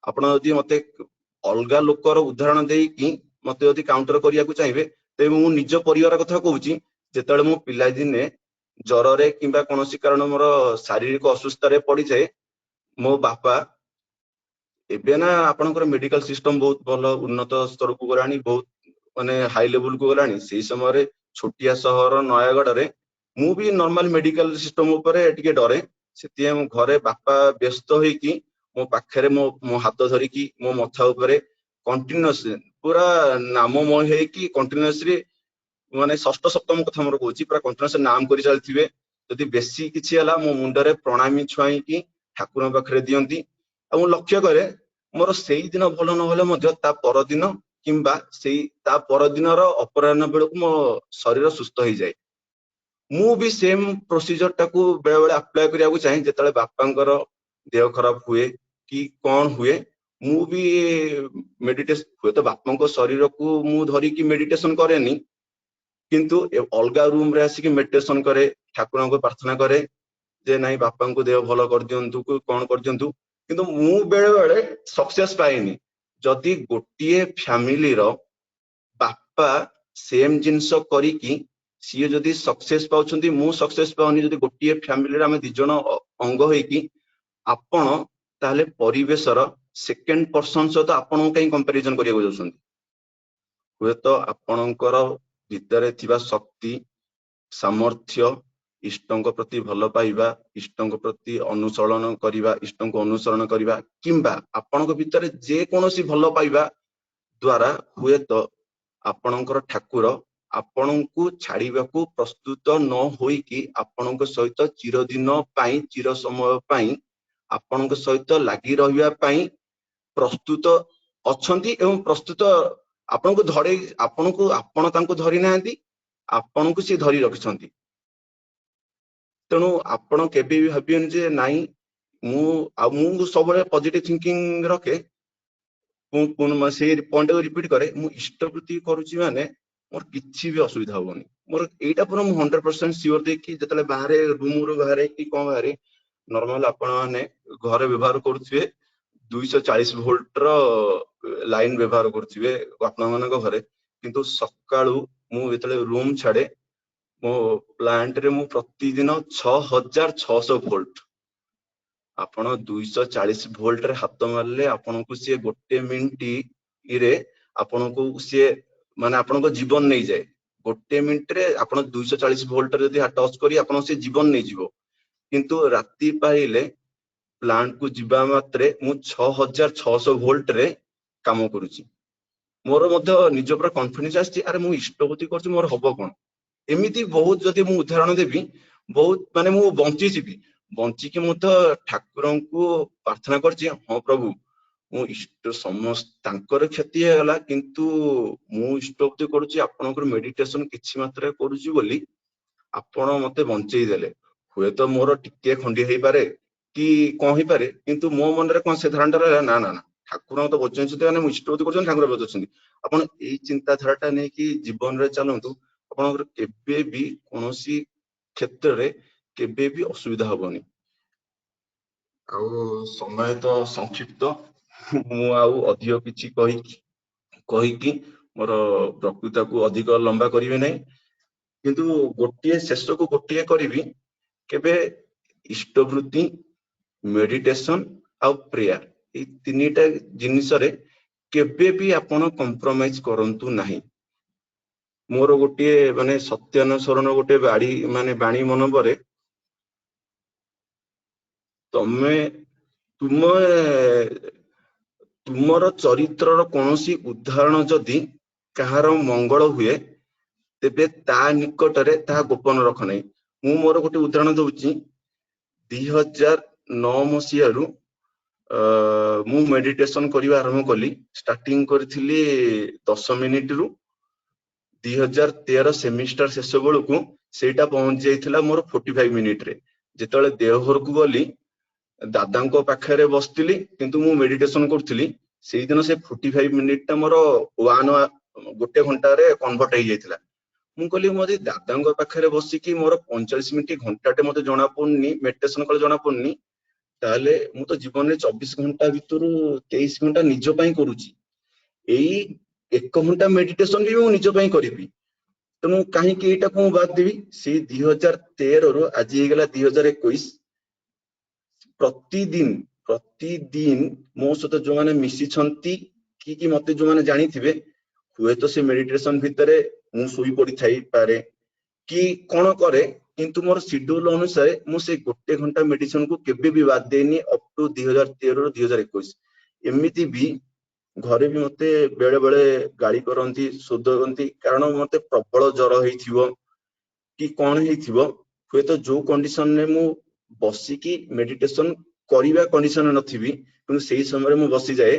ଆପଣ ଯଦି ମତେ ଅଲଗା ଲୋକର ଉଦାହରଣ ଦେଇକି ମତେ ଯଦି କାଉଣ୍ଟର କରିବାକୁ ଚାହିଁବେ, ତେବେ ମୁଁ ନିଜ ପରିବାର କଥା କହୁଛି। ଯେତେବେଳେ ମୁଁ ପିଲାଦିନେ ଜ୍ୱରରେ କିମ୍ବା କୌଣସି କାରଣ ମୋର ଶାରୀରିକ ଅସୁସ୍ଥରେ ପଡିଯାଏ, ମୋ ବାପା, ଏବେ ନା ଆପଣଙ୍କର ମେଡିକାଲ ସିଷ୍ଟମ ବହୁତ ଭଲ ଉନ୍ନତ ସ୍ତରକୁ ଗଲାଣି, ବହୁତ ମାନେ ହାଇ ଲେଭୁଲକୁ ଗଲାଣି, ସେଇ ସମୟରେ ଛୋଟିଆ ସହର ନୟାଗଡରେ ମୁଁ ବି ନର୍ମାଲ ମେଡିକାଲ ସିଷ୍ଟମ ଉପରେ ଟିକେ ଡରେ। ସେଥିପାଇଁ ମୋ ଘରେ ବାପା ବ୍ୟସ୍ତ ହେଇକି ମୋ ପାଖରେ ମୋ ହାତ ଧରିକି ମୋ ମଥା ଉପରେ କଣ୍ଟିନ୍ୟୁଅସ ପୁରା ନାମମୟ ହେଇକି କଣ୍ଟିନ୍ୟୁଅସଲି, ମାନେ ଷଷ୍ଠ ସପ୍ତମ କଥା ମୋର କହୁଛି, ପୁରା କଣ୍ଟିନ୍ୟୁଅସ ନାମ କରି ଚାଲିଥିବେ। ଯଦି ବେଶୀ କିଛି ହେଲା ମୋ ମୁଣ୍ଡରେ ପ୍ରଣାମୀ ଛୁଆଇକି ଠାକୁରଙ୍କ ପାଖରେ ଦିଅନ୍ତି। ଆଉ ମୁଁ ଲକ୍ଷ୍ୟ କରେ ମୋର ସେଇ ଦିନ ଭଲ ନହେଲେ ମଧ୍ୟ ତା ପରଦିନ କିମ୍ବା ତା ପରଦିନର ଅପରାହ୍ନ ବେଳକୁ ମୋ ଶରୀର ସୁସ୍ଥ ହେଇଯାଏ। ମୁଁ ବି ସେମ ପ୍ରୋସିଜର ଟାକୁ ବେଳେ ବେଳେ ଆପ୍ଲାଏ କରିବାକୁ ଚାହେଁ। ଯେତେବେଳେ ବାପାଙ୍କର ଦେହ ଖରାପ ହୁଏ କି କଣ ହୁଏ, ମୁଁ ବି ମେଡିଟେସନ, ହୁଏତ ବାପାଙ୍କ ଶରୀରକୁ ମୁଁ ଧରିକି ମେଡିଟେସନ କରେନି, କିନ୍ତୁ ଅଲଗା ରୁମ ରେ ଆସିକି ମେଡିଟେସନ କରେ, ଠାକୁରଙ୍କୁ ପ୍ରାର୍ଥନା କରେ ଯେ ନାଇଁ ବାପାଙ୍କୁ ଦେହ ଭଲ କରିଦିଅନ୍ତୁ, କଣ କରିଦିଅନ୍ତୁ। କିନ୍ତୁ ମୁଁ ବେଳେ ବେଳେ ସକ୍ସେସ ପାଏନି। ଯଦି ଗୋଟିଏ ଫ୍ୟାମିଲିର ବାପା ସେମ ଜିନିଷ କରିକି ସିଏ ଯଦି ସକ୍ସେସ ପାଉଛନ୍ତି, ମୁଁ ସକ୍ସେସ ପାଉନି, ଯଦି ଗୋଟିଏ ଫ୍ୟାମିଲିରେ ଆମେ 2 ଜଣ ଅଙ୍ଗ ହେଇକି, ଆପଣ ତାହେଲେ ପରିବେଶର ସେକେଣ୍ଡ ପର୍ସନ ସହିତ ଆପଣଙ୍କୁ କାହିଁ କମ୍ପାରିଜନ କରିବାକୁ ଯାଉଛନ୍ତି? ହୁଏତ ଆପଣଙ୍କର ଭିତରେ ଥିବା ଶକ୍ତି, ସାମର୍ଥ୍ୟ, ଇଷ୍ଟଙ୍କ ପ୍ରତି ଭଲ ପାଇବା, ଇଷ୍ଟଙ୍କ ପ୍ରତି ଅନୁସରଣ କରିବା, ଇଷ୍ଟଙ୍କୁ ଅନୁସରଣ କରିବା, କିମ୍ବା ଆପଣଙ୍କ ଭିତରେ ଯେକୌଣସି ଭଲ ପାଇବା ଦ୍ଵାରା ହୁଏତ ଆପଣଙ୍କର ଠାକୁର ଆପଣଙ୍କୁ ଛାଡିବାକୁ ପ୍ରସ୍ତୁତ ନ ହୋଇକି ଆପଣଙ୍କ ସହିତ ଚିରଦିନ ପାଇଁ ଚିର ସମୟ ପାଇଁ ଆପଣଙ୍କ ସହିତ ଲାଗି ରହିବା ପାଇଁ ପ୍ରସ୍ତୁତ ଅଛନ୍ତି ଏବଂ ପ୍ରସ୍ତୁତ ଆପଣଙ୍କୁ ଆପଣ ତାଙ୍କୁ ଧରି ନାହାନ୍ତି, ଆପଣଙ୍କୁ ସେ ଧରି ରଖିଛନ୍ତି। ତେଣୁ ଆପଣ କେବେ ବି ଭାବିବେନି ଯେ ନାଇଁ ମୁଁ ସବୁବେଳେ ପଜିଟିଭ ଥିଙ୍କିଂ ରଖେ। ସେଇ ପଏଣ୍ଟକୁ ରିପିଟ କରେ, ମୁଁ ଇଷ୍ଟବୃତ୍ତି କରୁଛି ମାନେ ମୋର କିଛି ବି ଅସୁବିଧା ହବନି। ମୋର ଏଇଟା ପୁରା ମୁଁ 100% ସିଓର ଦେଇକି ଯେତେବେଳେ ବାହାରେ ରୁମରୁ ବାହାରେ କି କଣ ବାହାରେ ନର୍ମାଲ ଆପଣ ମାନେ ଘରେ ବ୍ୟବହାର କରୁଥିବେ 240 ଭୋଲ୍ଟର ଲାଇନ ବ୍ୟବହାର କରୁଥିବେ ଆପଣମାନଙ୍କ ଘରେ, କିନ୍ତୁ ସକାଳୁ ମୁଁ ଯେତେବେଳେ ରୁମ ଛାଡେ ମୋ ପ୍ଲାଣ୍ଟରେ ମୁଁ ପ୍ରତିଦିନ 6600 ଭୋଲ୍ଟ। ଆପଣ 240 ଭୋଲ୍ଟରେ ହାତ ମାରିଲେ ଆପଣଙ୍କୁ ସିଏ 1 ମିନିଟରେ ଆପଣଙ୍କୁ ସିଏ ମାନେ ଆପଣଙ୍କ ଜୀବନ ନେଇଯାଏ। 1 ମିନିଟରେ ଆପଣ 240 ଭୋଲ୍ଟରେ ଯଦି ଟଚ୍ କରି ଆପଣଙ୍କ ସେ ଜୀବନ ନେଇଯିବ। କିନ୍ତୁ ରାତି ପାଇଲେ ପ୍ଲାଣ୍ଟକୁ ଯିବା ମାତ୍ରେ ମୁଁ 6600 ଭୋଲ୍ଟରେ କାମ କରୁଛି। ମୋର ମଧ୍ୟ ନିଜ ଉପରେ କନଫିଡେନ୍ସ ଆସିଛି, ଆରେ ମୁଁ ଇଷ୍ଟବୃତ୍ତି କରୁଛି ମୋର ହବ କଣ। ଏମିତି ବହୁତ ଯଦି ମୁଁ ଉଦାହରଣ ଦେବି, ବହୁତ ମାନେ ମୁଁ ବଞ୍ଚିଯିବି, ବଞ୍ଚିକି ମୁଁ ତ ଠାକୁରଙ୍କୁ ପ୍ରାର୍ଥନା କରିଛି, ହଁ ପ୍ରଭୁ ମୁଁ ତାଙ୍କର କ୍ଷତି ହେଇଗଲା କିନ୍ତୁ ମୁଁ ଇଷ୍ଟବୃତ୍ତି କରୁଛି, ଆପଣଙ୍କର ମେଡିଟେସନ କିଛି ମାତ୍ରାରେ କରୁଛି ବୋଲି ଆପଣ ମତେ ବଞ୍ଚେଇ ଦେଲେ। ହୁଏତ ମୋର ଟିକେ ଖଣ୍ଡିଆ ହେଇପାରେ କି କଣ ହେଇପାରେ, କିନ୍ତୁ ମୋ ମନରେ କଣ ସେ ଧାରଣାଟା ରହିଲା, ନା ନା ନା ଠାକୁରଙ୍କ ତ ବଞ୍ଚେଇଛନ୍ତି ମାନେ ମୁଁ ଇଷ୍ଟବୃତ୍ତି କରୁଛନ୍ତି, ଠାକୁର ବଞ୍ଚଉଛନ୍ତି। ଆପଣ ଏଇ ଚିନ୍ତାଧାରାଟା ନେଇକି ଜୀବନରେ ଚାଲନ୍ତୁ, ଆପଣଙ୍କର କେବେ ବି କୌଣସି କ୍ଷେତ୍ରରେ କେବେ ବି ଅସୁବିଧା ହବନି। ଆଉ ସମୟ ତ ସଂକ୍ଷିପ୍ତ, ମୁଁ ଆଉ ଅଧିକ କିଛି କହିକି ମୋର ବକ୍ତୃତାକୁ ଅଧିକ ଲମ୍ବା କରିବେ ନାହିଁ, କିନ୍ତୁ ଶେଷକୁ ଗୋଟିଏ କରିବି, କେବେ ଇଷ୍ଟବୃତ୍ତି, ମେଡିଟେସନ ଆଉ ପ୍ରେୟାର ଏଇ ତିନିଟା ଜିନିଷରେ କେବେ ବି ଆପଣ କମ୍ପ୍ରମାଇଜ କରନ୍ତୁ ନାହିଁ। ମୋର ଗୋଟିଏ ମାନେ ସତ୍ୟାନୁସରଣ ଗୋଟେ ବାଣୀ ମନ ପରେ, ତୁମର ଚରିତ୍ରର କୌଣସି ଉଦାହରଣ ଯଦି କାହାର ମଙ୍ଗଳ ହୁଏ ତେବେ ତା ନିକଟରେ ତାହା ଗୋପନ ରଖ ନାହିଁ। ମୁଁ ମୋର ଗୋଟେ ଉଦାହରଣ ଦଉଛି, 2009 ମସିହାରୁ ମୁଁ ମେଡିଟେସନ କରିବା ଆରମ୍ଭ କଲି। ଷ୍ଟାର୍ଟିଂ କରିଥିଲି 10 ମିନିଟରୁ। 2013 ସେମିଷ୍ଟାର ଶେଷ ବେଳକୁ ସେଇଟା ପହଞ୍ଚି ଯାଇଥିଲା ମୋର 45 ମିନିଟରେ। ଯେତେବେଳେ ଦେଓଘରକୁ ଗଲି ଦାଦାଙ୍କ ପାଖରେ ବସିଥିଲି କିନ୍ତୁ ମୁଁ ମେଡିଟେସନ କରୁଥିଲି, ସେଇଦିନ ସେ 45 ମିନିଟଟା ମୋର 1 ଘଣ୍ଟାରେ କନଭର୍ଟ ହେଇଯାଇଥିଲା। ମୁଁ କହିଲି ମୁଁ ଯଦି ଦାଦାଙ୍କ ପାଖରେ ବସିକି ମୋର 45 ମିନିଟ ଘଣ୍ଟାଟେ ମତେ ଜଣା ପଡୁନି ମେଡିଟେସନ କଲେ ଜଣା ପଡୁନି, ତାହେଲେ ମୁଁ ତ ଜୀବନରେ 24 ଘଣ୍ଟା ଭିତରୁ 23 ଘଣ୍ଟା ନିଜ ପାଇଁ କରୁଛି। ଏଇ 1 ଘଣ୍ଟା ମେଡିଟେସନ ବି ମୁଁ ନିଜ ପାଇଁ କରିବି, ତେଣୁ କାହିଁକି ଏଇଟାକୁ ମୁଁ ବାଦ ଦେବି। ସେଇ 2013ରୁ ଆଜି ହେଇଗଲା 2021, ପ୍ରତିଦିନ ମୋ ସହିତ ଯୋଉମାନେ ମିଶିଛନ୍ତି କି ମତେ ଯୋଉମାନେ ଜାଣିଥିବେ, ହୁଏତ ସେ ମେଡିଟେସନ ଭିତରେ ମୁଁ ଶୋଇ ପଡିଥାଇପାରେ କି କଣ କରେ, କିନ୍ତୁ ମୋର ସିଡ୍ୟୁଲ ଅନୁସାରେ ମୁଁ ସେଇ 1 ଘଣ୍ଟା ମେଡିଟେସନକୁ କେବେ ବି ବାଦ ଦେଇନି ଅପ୍ ଟୁ 2013ରୁ 2021। ଏମିତି ବି ଘରେ ବି ମତେ ବେଳେ ବେଳେ ଗାଳି କରନ୍ତି, ଶୋଧନ୍ତି, କାରଣ ମତେ ପ୍ରବଳ ଜ୍ୱର ହେଇଥିବ କି କଣ ହେଇଥିବ, ହୁଏତ ଯୋଉ କଣ୍ଡିସନରେ ମୁଁ ବସିକି ମେଡିଟେସନ କରିବା କଣ୍ଡିସନରେ ନଥିବି, କିନ୍ତୁ ସେଇ ସମୟରେ ମୁଁ ବସିଯାଏ।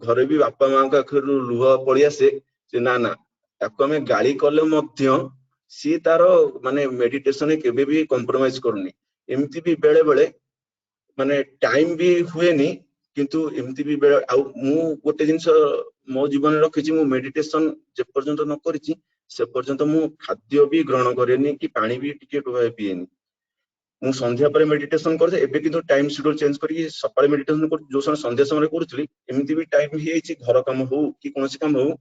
ଘରେ ବି ବାପା ମାଙ୍କ ଆଖିରୁ ଲୁହ ପଳେଇ ଆସେ ଯେ ନା ନା ତାକୁ ଆମେ ଗାଳି କଲେ ମଧ୍ୟ ସିଏ ତାର ମାନେ ମେଡିଟେସନରେ କେବେ ବି କମ୍ପ୍ରମାଇଜ କରୁନି। ଏମିତି ବି ବେଳେ ବେଳେ ମାନେ ଟାଇମ ବି ହୁଏନି, କିନ୍ତୁ ଏମିତି ବି ବେଳେ ଆଉ ମୁଁ ଗୋଟେ ଜିନିଷ ମୋ ଜୀବନରେ ରଖିଛି, ମୁଁ ମେଡିଟେସନ ଯେ ପର୍ଯ୍ୟନ୍ତ ନ କରିଛି ସେ ପର୍ଯ୍ୟନ୍ତ ମୁଁ ଖାଦ୍ୟ ବି ଗ୍ରହଣ କରେନି କି ପାଣି ବି ଟିକେ ପିଏନି। ମୁଁ ସନ୍ଧ୍ୟା ପରେ ମେଡିଟେସନ କରିଥାଏ, ଏବେ କିନ୍ତୁ ଟାଇମ ସିଡ୍ୟୁଲ ଚେଞ୍ଜ କରିକି ସକାଳେ ମେଡିଟେସନ କରୁଛି। ଯୋଉ ସମୟ ସନ୍ଧ୍ୟା ସମୟରେ କରୁଥିଲି, ଏମିତି ବି ଟାଇମ ହେଇଯାଇଛି ଘର କାମ ହଉ କି କୌଣସି କାମ ହଉ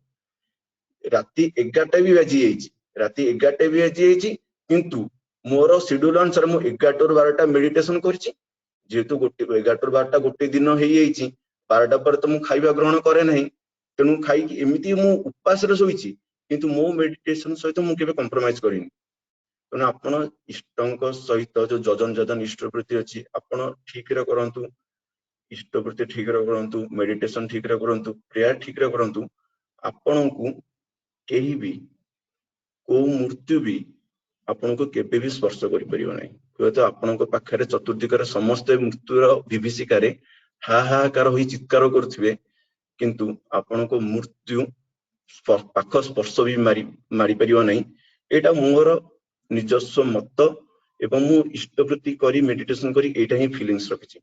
ରାତି 11ଟା ବି ବାଜି ଯାଇଛି, କିନ୍ତୁ ମୋର ସିଡ୍ୟୁଲ ଅନୁସାରେ ମୁଁ 11ଟାରୁ 12ଟା ମେଡିଟେସନ କରିଛି। ଯେହେତୁ 11ଟାରୁ 12ଟା ଗୋଟେ ଦିନ ହେଇଯାଇଛି, 12ଟା ପରେ ତ ମୁଁ ଖାଇବା ଗ୍ରହଣ କରେ ନାହିଁ, ତେଣୁ ଖାଇକି ଏମିତି ମୁଁ ଉପାସରେ ଶୋଇଛି, କିନ୍ତୁ ମୋ ମେଡିଟେସନ ସହିତ ମୁଁ କେବେ କମ୍ପ୍ରମାଇଜ କରିନି। ତେଣୁ ଆପଣ ଇଷ୍ଟଙ୍କ ସହିତ ଯୋଉ ଯଜନ ଇଷ୍ଟବୃତ୍ତି ଅଛି ଆପଣ ଠିକରେ କରନ୍ତୁ, ଇଷ୍ଟବୃତ୍ତି ଠିକରେ କରନ୍ତୁ, ମେଡିଟେସନ ଠିକରେ କରନ୍ତୁ, ପ୍ରେୟାର ଠିକରେ କରନ୍ତୁ। ଆପଣଙ୍କୁ केही भी को मृत्यु भी आपनको केबे भी स्पर्श करि परिबो नै। हुए तो आपनको पाखरे चतुर्दिकर समस्त मृत्युर विभीषिकारे हाहाकार होई चित्कार करथिबे, किंतु आपनको मृत्यु पाख स्पर्श भी मारी परिबो नै। एटा मोर निजस्व मत एवं मु इष्टवृत्ति करी मेडिटेशन करी एटा ही फीलिंग्स रखिछि।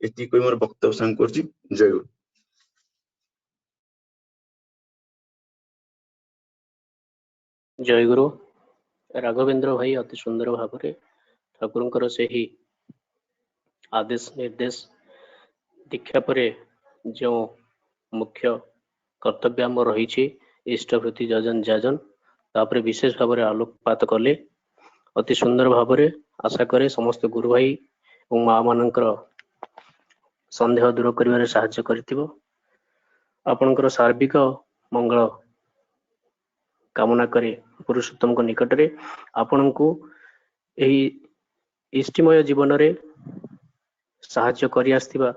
एति कोइ मोर वक्तव्य सांग करछि। जय गुरु। जय गुरु। राघवेंद्र भाई अति सुंदर भाव ठाकुर से ही आदेश निर्देश दीक्षा परे जो मुख्य कर्तव्य आम रही इष्टवृत्ति जजन जाजन तापर विशेष भाव में आलोकपात कले अति सुंदर भाव में आशा करे समस्त गुरु भाई और माँ मानकर संदेह दूर करिवारे साहाय्य करिथिबो। आपणकर सार्विक मंगल कामना करे पुरुषोत्तम को निकट रे आपनकु एही इष्टिमय जीवन रे साहाय्य करि आस्थिबा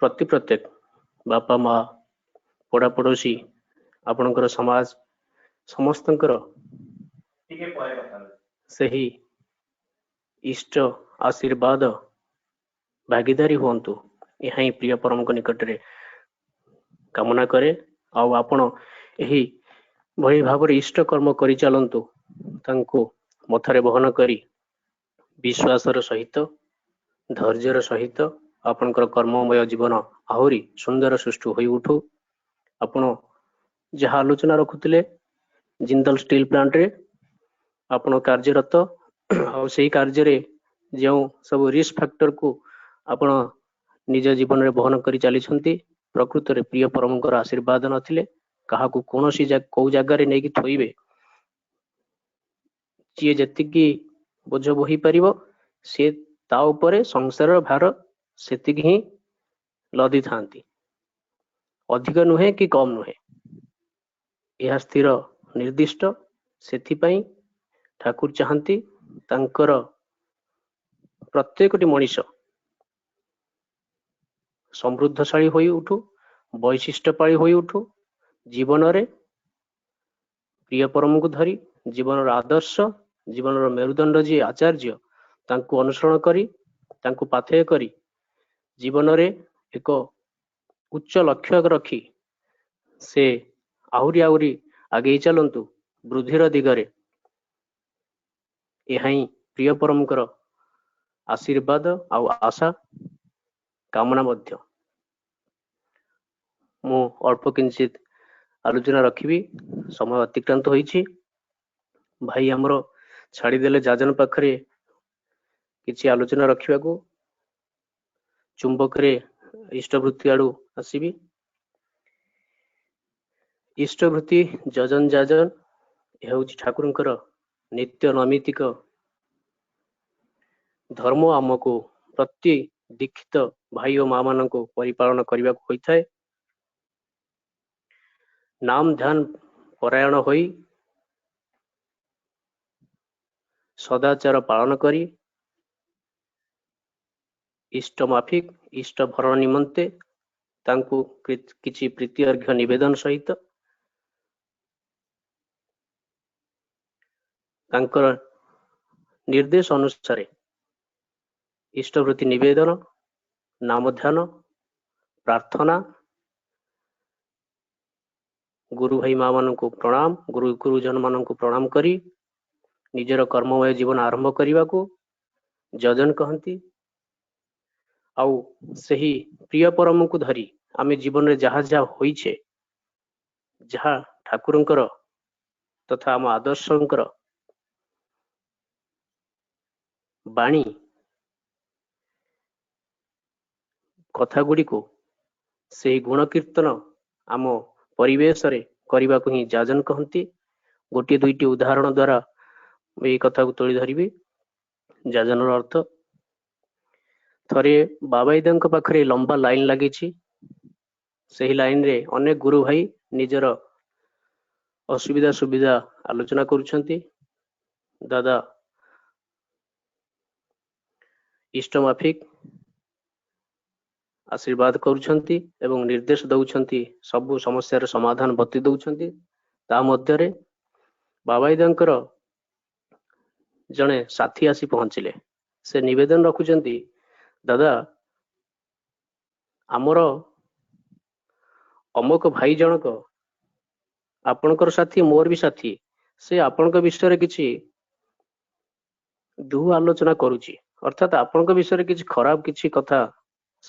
प्रत्येक बापा माँ पड़ा पड़ोसी आपणकर समाज समस्तंकर सही इष्ट आशीर्वाद भागीदारी हुंतु यहाँ ही प्रिय परम को निकट रे कामना करे। आउ आपण एही भई भाव इष्ट कर्म करि चलंतु तांको मथारे बहन करी विश्वासर सहित धैर्यर सहित आपणकर कर्ममय जीवन आहुरी सुंदर सृष्टि होई उठू। आपण जहाँ आलोचना रखुतिले जिंदल स्टील प्लांट रे आपण कार्यरत आ सेही कार्य रे जो सब रिस्क फैक्टर को आपण निज जीवन रे बहन करी चली प्रकृत रे प्रिय परमकर आशीर्वाद नथिले काहाकू कोनोसी कौ जगार नहीं थोइबे जी जतिकी बोझ बोही परिबो से ता उपरे संसार भार सेतिकी ही लदी थांती अधिक नुहे कि कम नुहे यह स्थिर निर्दिष्ट सेथिपाई ठाकुर चाहती तांकर प्रत्येकटी मनीष समृद्धशाली होई उठू वैशिष्ट्यपाली होई उठू जीवन रे प्रिय परम को धरी जीवन आदर्श जीवन मेरुदंड जी आचार्य तांको अनुसरण करी तांको पाथेय करी जीवन रे एक उच्च लक्ष्य रखी से आहुरी आहुरी आगे चलंतु वृद्धिर दिगरे यही प्रिय परमकर आशीर्वाद आउ आशा कामना मध्य मु अल्प किंचित आलोचना रखी समय अतिक्रांत होईछि। भाई हमरो छाड़ीदेले जाजन पाखरे किछि आलोचना रखिबा को चुंबक रे इष्टवृत्ति आडू आसीबी। इष्टवृत्ति जजन जाजन यह होछि ठाकुरंकर नित्य नैमित्तिक धर्म आमको प्रति दीक्षित भाई और माँ मान को परिपालन करने को होता है। नाम ध्यान परायण होई सदाचार पालन करी इष्ट माफिक इष्ट भरण निमंते तांकु किछि प्रीति अर्घ्य निवेदन सहित तांकर निर्देश अनुसार इष्टवृत्ति निवेदन नाम ध्यान प्रार्थना गुरु भाई माँ मान को प्रणाम गुरुजन मान को प्रणाम करी निजर कर्ममय जीवन आरंभ करने को जजन कहती। आउ सही प्रिय परम को धरी आमे जीवन रे जहाँ जहाँ होइछे जहाँ ठाकुरंकर तथा आम आदर्शंकर बाणी कथा गुड़ी को से गुण कीर्तन आम परिवेश रे करने को ही जाजन कहती। गोटे दुईटी उदाहरण द्वारा ये कथा को तोली धरबी। जाजन अर्थ थरे बाबाईदा पाखरे लंबा लाइन लगी सही लाइन रे अनेक गुरु भाई निजर असुविधा सुविधा आलोचना करुछंती। दादा इष्ट माफिक आशीर्वाद करुछंती एवं निर्देश दउछंती सबु समस्यार समाधान बती दउछंती। ତା ମଧ୍ୟରେ ବାବାଇଦାଙ୍କର ଜଣେ ସାଥୀ ଆସି ପହଞ୍ଚିଲେ। ସେ ନିବେଦନ ରଖୁଛନ୍ତି, ଦାଦା ଆମର ଅମକ ଭାଇ ଜଣକ ଆପଣଙ୍କର ସାଥୀ, ମୋର ବି ସାଥୀ, ସେ ଆପଣଙ୍କ ବିଷୟରେ କିଛି ଦୁ ଆଲୋଚନା କରୁଛି, ଅର୍ଥାତ୍ ଆପଣଙ୍କ ବିଷୟରେ କିଛି ଖରାପ କିଛି କଥା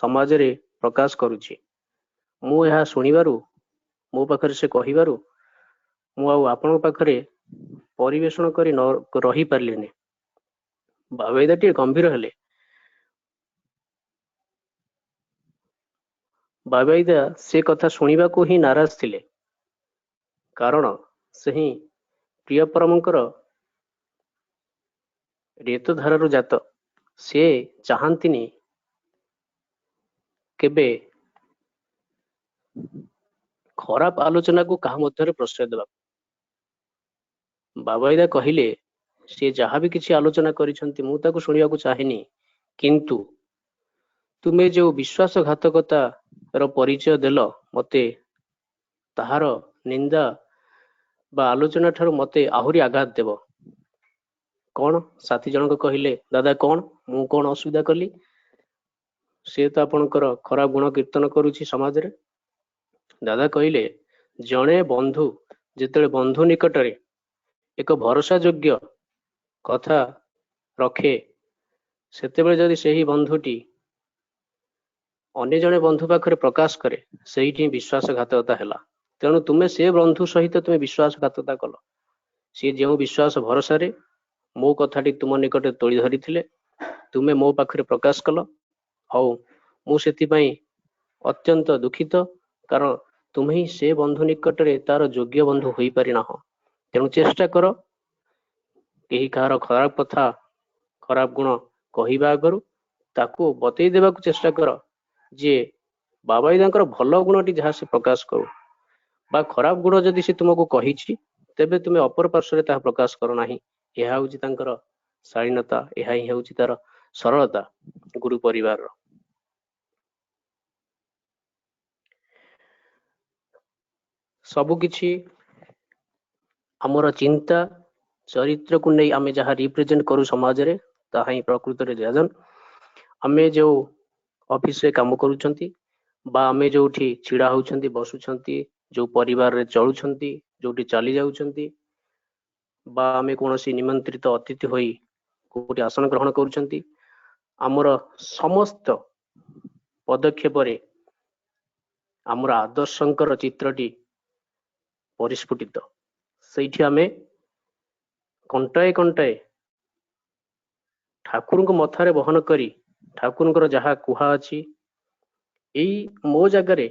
ସମାଜରେ ପ୍ରକାଶ କରୁଛି। ମୁଁ ଏହା ଶୁଣିବାରୁ, ମୋ ପାଖରେ ସେ କହିବାରୁ ମୁଁ ଆଉ ଆପଣଙ୍କ ପାଖରେ ପରିବେଷଣ କରି ରହିପାରିଲିନି। ବାବାଇଦା ଟିକେ ଗମ୍ଭୀର ହେଲେ। ବାବାଇଦା ସେ କଥା ଶୁଣିବାକୁ ହିଁ ନାରାଜ ଥିଲେ, କାରଣ ସେହି ପ୍ରିୟପରମଙ୍କର ରେତଧାରାରୁ ଜାତ। ସେ ଚାହାନ୍ତିନି କେବେ ଖରାପ ଆଲୋଚନାକୁ କାହା ମଧ୍ୟରେ ପ୍ରଶ୍ରୟ ଦେବାକୁ। ବାବାଇଦା କହିଲେ, ସେ ଯାହା ବି କିଛି ଆଲୋଚନା କରିଛନ୍ତି ମୁଁ ତାକୁ ଶୁଣିବାକୁ ଚାହେଁନି, କିନ୍ତୁ ତୁମେ ଯେଉଁ ବିଶ୍ୱାସଘାତକତାର ପରିଚୟ ଦେଲ ମୋତେ, ତାହାର ନିନ୍ଦା ବା ଆଲୋଚନା ଠାରୁ ମୋତେ ଆହୁରି ଆଘାତ ଦେବ। କଣ? ସାଥୀ ଜଣକ କହିଲେ, ଦାଦା କଣ? ମୁଁ କଣ ଅସୁବିଧା କଲି? ସେ ତ ଆପଣଙ୍କର ଖରାପ ଗୁଣ କୀର୍ତ୍ତନ କରୁଛି ସମାଜରେ। ଦାଦା କହିଲେ, ଜଣେ ବନ୍ଧୁ ଯେତେବେଳେ ବନ୍ଧୁ ନିକଟରେ ଏକ ଭରସା ଯୋଗ୍ୟ କଥା ରଖେ, ସେତେବେଳେ ଯଦି ସେହି ବନ୍ଧୁଟି ଅନ୍ୟ ଜଣେ ବନ୍ଧୁ ପାଖରେ ପ୍ରକାଶ କରେ, ସେଇଠି ବିଶ୍ୱାସଘାତକତା ହେଲା। ତେଣୁ ତୁମେ ସେ ବନ୍ଧୁ ସହିତ ତୁମେ ବିଶ୍ୱାସଘାତକତା କଲ। ସେ ଯେଉଁ ବିଶ୍ୱାସ ଭରସାରେ ମୋ କଥାଟି ତୁମ ନିକଟରେ ତୋଳି ଧରିଥିଲେ, ତୁମେ ମୋ ପାଖରେ ପ୍ରକାଶ କଲ। ହଉ, ମୁଁ ସେଥିପାଇଁ ଅତ୍ୟନ୍ତ ଦୁଃଖିତ, କାରଣ ତୁମେ ହିଁ ସେ ବନ୍ଧୁ ନିକଟରେ ତାର ଯୋଗ୍ୟ ବନ୍ଧୁ ହୋଇପାରିନାହଁ। ତେଣୁ ଚେଷ୍ଟା କର, କେହି କାହାର ଖରାପ କଥା, ଖରାପ ଗୁଣ କହିବା ଆଗରୁ ତାକୁ ବତେଇ ଦେବାକୁ ଚେଷ୍ଟା କର ଯେ ବାବାଇଦାଙ୍କର ଭଲ ଗୁଣଟି ଯାହା ସେ ପ୍ରକାଶ କରୁ, ବା ଖରାପ ଗୁଣ ଯଦି ସେ ତୁମକୁ କହିଛି, ତେବେ ତୁମେ ଅପର ପାର୍ଶ୍ୱରେ ତାହା ପ୍ରକାଶ କର ନାହିଁ। ଏହା ହେଉଛି ତାଙ୍କର ଶାଳୀନତା, ଏହା ହିଁ ହେଉଛି ତାର ସରଳତା ଗୁରୁ ପରିବାରର। ସବୁକିଛି ଆମର ଚିନ୍ତା ଚରିତ୍ରକୁ ନେଇ ଆମେ ଯାହା ରିପ୍ରେଜେଣ୍ଟ କରୁ ସମାଜରେ, ତାହା ହିଁ ପ୍ରକୃତରେ ରିଆଜନ। ଆମେ ଯେଉଁ ଅଫିସରେ କାମ କରୁଛନ୍ତି, ବା ଆମେ ଯୋଉଠି ଛିଡା ହଉଛନ୍ତି, ବସୁଛନ୍ତି, ଯୋଉ ପରିବାରରେ ଚଳୁଛନ୍ତି, ଯୋଉଠି ଚାଲି ଯାଉଛନ୍ତି, ବା ଆମେ କୌଣସି ନିମନ୍ତ୍ରିତ ଅତିଥି ହୋଇ କୋଉଠି ଆସନ ଗ୍ରହଣ କରୁଛନ୍ତି, ଆମର ସମସ୍ତ ପଦକ୍ଷେପରେ ଆମର ଆଦର୍ଶଙ୍କର ଚିତ୍ରଟି ପରିସ୍ଫୁଟିତ। ସେଇଠି ଆମେ କଣ୍ଟାଏ କଣ୍ଟାଏ ଠାକୁରଙ୍କୁ ମଥାରେ ବହନ କରି ଠାକୁରଙ୍କର ଯାହା କୁହା ଅଛି, ଏଇ ମୋ ଜାଗାରେ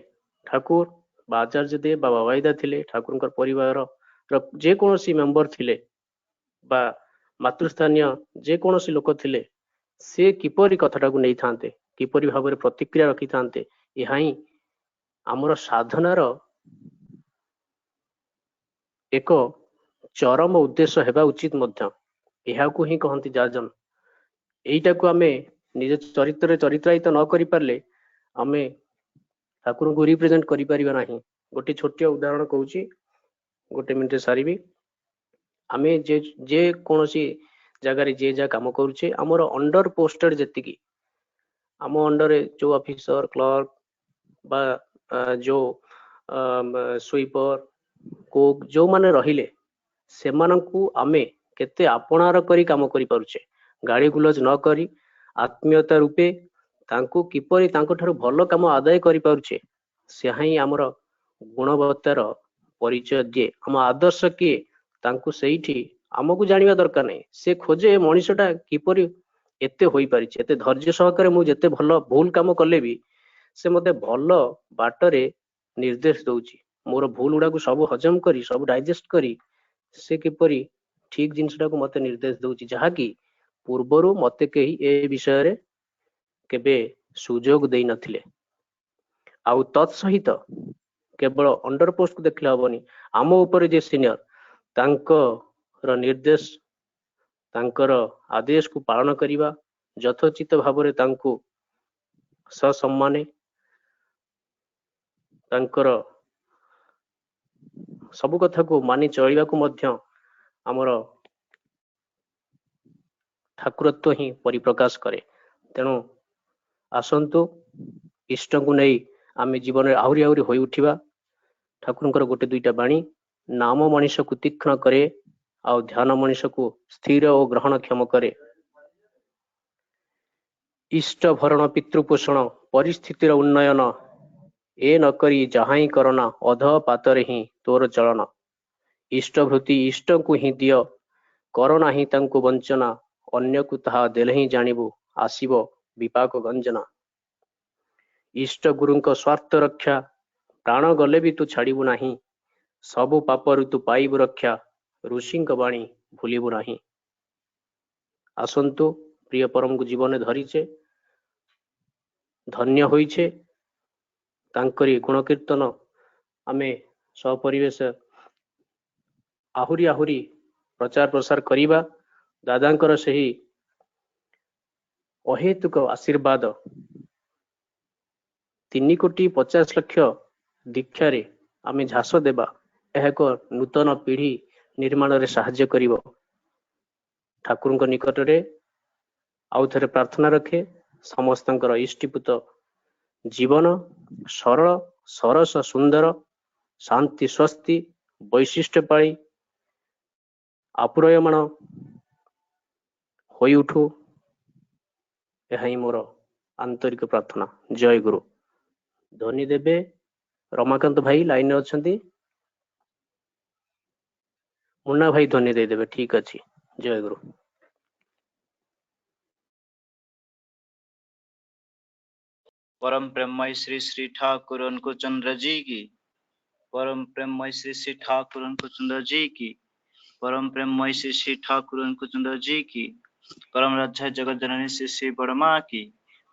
ଠାକୁର ବା ଆଚାର୍ଯ୍ୟ ଦେବ ବା ବାବାଇଦା ଥିଲେ, ଠାକୁରଙ୍କର ପରିବାରର ଯେକୌଣସି ମେମ୍ବର ଥିଲେ ବା ମାତୃସ୍ଥାନୀୟ ଯେକୌଣସି ଲୋକ ଥିଲେ, ସେ କିପରି କଥାଟାକୁ ନେଇଥାନ୍ତେ, କିପରି ଭାବରେ ପ୍ରତିକ୍ରିୟା ରଖିଥାନ୍ତେ, ଏହା ହିଁ ଆମର ସାଧନାର ଏକ ଚରମ ଉଦ୍ଦେଶ୍ୟ ହେବା ଉଚିତ ମଧ୍ୟ। ଏହାକୁ ହିଁ କହନ୍ତି ଯାଜନ। ଏଇଟାକୁ ଆମେ ନିଜ ଚରିତ୍ରରେ ଚରିତ୍ରାୟିତ ନ କରିପାରିଲେ ଆମେ ଠାକୁରଙ୍କୁ ରିପ୍ରେଜେଣ୍ଟ କରିପାରିବା ନାହିଁ। ଗୋଟେ ଛୋଟିଆ ଉଦାହରଣ କହୁଛି, ଗୋଟେ ମିନିଟରେ ସାରିବି। ଆମେ ଯେ କୌଣସି ଜାଗାରେ ଯେ ଯାହା କାମ କରୁଛେ, ଆମର ଅଣ୍ଡର ପୋଷ୍ଟେଡ ଯେତିକି, ଆମ ଅଣ୍ଡରରେ ଯୋଉ ଅଫିସର, କ୍ଲର୍କ ବା ଯୋଉ ସୁଇପର, କୁକ୍ ଯୋଉମାନେ ରହିଲେ, ସେମାନଙ୍କୁ ଆମେ କେତେ ଆପଣାର କରି କାମ କରିପାରୁଛେ, ଗାଳି ଗୁଲଜ ନ କରି ଆତ୍ମୀୟତା ରୂପେ ତାଙ୍କୁ କିପରି ତାଙ୍କଠାରୁ ଭଲ କାମ ଆଦାୟ କରିପାରୁଛେ, ସେହା ହିଁ ଆମର ଗୁଣବତ୍ତାର ପରିଚୟ ଦିଏ। ଆମ ଆଦର୍ଶ କିଏ, ତାଙ୍କୁ ସେଇଠି ଆମକୁ ଜାଣିବା ଦରକାର ନାହିଁ। ସେ ଖୋଜେ ଏ ମଣିଷଟା କିପରି ଏତେ ହୋଇପାରିଛି, ଏତେ ଧୈର୍ଯ୍ୟ ସହକାରେ ମୁଁ ଯେତେ ଭଲ ଭୁଲ କାମ କଲେ ବି ସେ ମତେ ଭଲ ବାଟରେ ନିର୍ଦ୍ଦେଶ ଦଉଛି। ମୋର ଭୁଲ ଗୁଡାକୁ ସବୁ ହଜମ କରି, ସବୁ ଡାଇଜେଷ୍ଟ କରି ସେ କିପରି ଠିକ ଜିନିଷଟାକୁ ମତେ ନିର୍ଦ୍ଦେଶ ଦଉଛି, ଯାହାକି ପୂର୍ବରୁ ମତେ କେହି ଏ ବିଷୟରେ କେବେ ସୁଯୋଗ ଦେଇ ନଥିଲେ। ଆଉ ତତ୍ ସହିତ କେବଳ ଅଣ୍ଡର ପୋଷ୍ଟକୁ ଦେଖିଲେ ହବନି, ଆମ ଉପରେ ଯେ ସିନିୟର, ତାଙ୍କର ନିର୍ଦ୍ଦେଶ, ତାଙ୍କର ଆଦେଶକୁ ପାଳନ କରିବା, ଯଥୋଚିତ ଭାବରେ ତାଙ୍କୁ ସସମ୍ମାନେ ତାଙ୍କର ସବୁ କଥାକୁ ମାନି ଚଳିବାକୁ ମଧ୍ୟ ଆମର ଠାକୁରତ୍ୱ ହିଁ ପରିପ୍ରକାଶ କରେ। ତେଣୁ ଆସନ୍ତୁ ଇଷ୍ଟଙ୍କୁ ନେଇ ଆମେ ଜୀବନରେ ଆହୁରି ଆହୁରି ହୋଇ ଉଠିବା। ଠାକୁରଙ୍କର ଗୋଟେ ଦୁଇଟା ବାଣୀ, ନାମ ମଣିଷକୁ ତୀକ୍ଷ୍ଣ କରେ ଆଉ ଧ୍ୟାନ ମଣିଷକୁ ସ୍ଥିର ଓ ଗ୍ରହଣକ୍ଷମ କରେ। ଇଷ୍ଟ ଭରଣ ପିତୃପୋଷଣ ପରିସ୍ଥିତିର ଉନ୍ନୟନ, ଏ ନକରି ଯାହାହିଁ କରନା ଅଧ ପାତରେ ହିଁ ତୋର ଚଳନ। ଇଷ୍ଟଭୃତି ଇଷ୍ଟଙ୍କୁ ହିଁ ଦିଅ, କର ନାହିଁ ତାଙ୍କୁ ବଞ୍ଚନା, ଅନ୍ୟକୁ ତାହା ଦେଲେ ହିଁ ଜାଣିବୁ ଆସିବ ବିପାକ ଗଞ୍ଜନା। ଇଷ୍ଟ ଗୁରୁଙ୍କ ସ୍ୱାର୍ଥ ରକ୍ଷା, ପ୍ରାଣ ଗଲେ ବି ତୁ ଛାଡ଼ିବୁ ନାହିଁ, ସବୁ ପାପରୁ ତୁ ପାଇବୁ ରକ୍ଷା, ଋଷିଙ୍କ ବାଣୀ ଭୁଲିବୁ ନାହିଁ। ଆସନ୍ତୁ ପ୍ରିୟ ପରମକୁ ଜୀବନରେ ଧରିଛେ, ଧନ୍ୟ ହୋଇଛେ, ତାଙ୍କରି ଗୁଣକୀର୍ତ୍ତନ ଆମେ ସପରିବେଶ ଆହୁରି ଆହୁରି ପ୍ରଚାର ପ୍ରସାର କରିବା। ଦାଦାଙ୍କର ସେହି ଅହେତୁକ ଆଶୀର୍ବାଦ 3,50,00,000 ଦୀକ୍ଷାରେ ଆମେ ଝାସ ଦେବା। ଏହା ଏକ ନୂତନ ପିଢ଼ି ନିର୍ମାଣରେ ସାହାଯ୍ୟ କରିବ। ଠାକୁରଙ୍କ ନିକଟରେ ଆଉ ଥରେ ପ୍ରାର୍ଥନା ରଖେ, ସମସ୍ତଙ୍କର ଇଷ୍ଟିପୁତ ଜୀବନ ସରଳ ସରସ ସୁନ୍ଦର ଶାନ୍ତି ସ୍ୱସ୍ତି ବୈଶିଷ୍ଟ୍ୟ ପାଳି ଆପୁରୟମାନ ହୋଇ ଉଠୁ। ଏହା ହିଁ ମୋର ଆନ୍ତରିକ ପ୍ରାର୍ଥନା। ଜୟ ଗୁରୁ। ଧ୍ୱନି ଦେବେ ରମାକାନ୍ତ ଭାଇ ଲାଇନରେ ଅଛନ୍ତି? ମୁନ୍ନା ଭାଇ ଧ୍ୱନି ଦେଇଦେବେ। ଠିକ ଅଛି। ଜୟ ଗୁରୁ। परम प्रेममय श्री श्री ठाकुर उनको चंद्र जी की, परम प्रेममय श्री श्री ठाकुर उनको चंद्र जी की, परम प्रेममय श्री श्री ठाकुर उनको चंद्र जी की, परम अध्याय जगत जननी श्री श्री बड़मा की,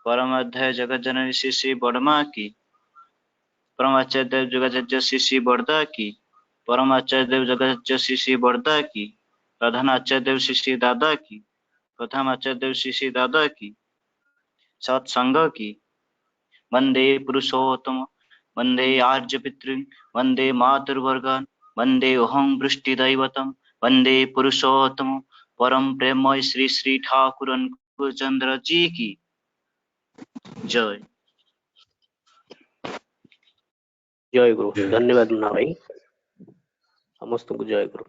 परम अध्याय जगत जननी श्री श्री बड़मा की, परम आचार्य देव जगत श्री श्री बड़दा की, परम आचार्य देव जगत श्री श्री बड़दा की, प्रधान आचार्य देव श्री श्री दादा की, प्रथम आचार्य देव श्री श्री दादा की, सत्संग की, वंदे पुरुषोत्तम, वंदे आर्य पितृ, वंदे मातृवर्गान, वंदे ओहं वृष्टिदैवतम, वंदे पुरुषोत्तम परम प्रेममय श्री श्री ठाकुर चंद्र जी की जय। जय गुरु। धन्यवाद मुन्ना भाई, समस्त को जय गुरु।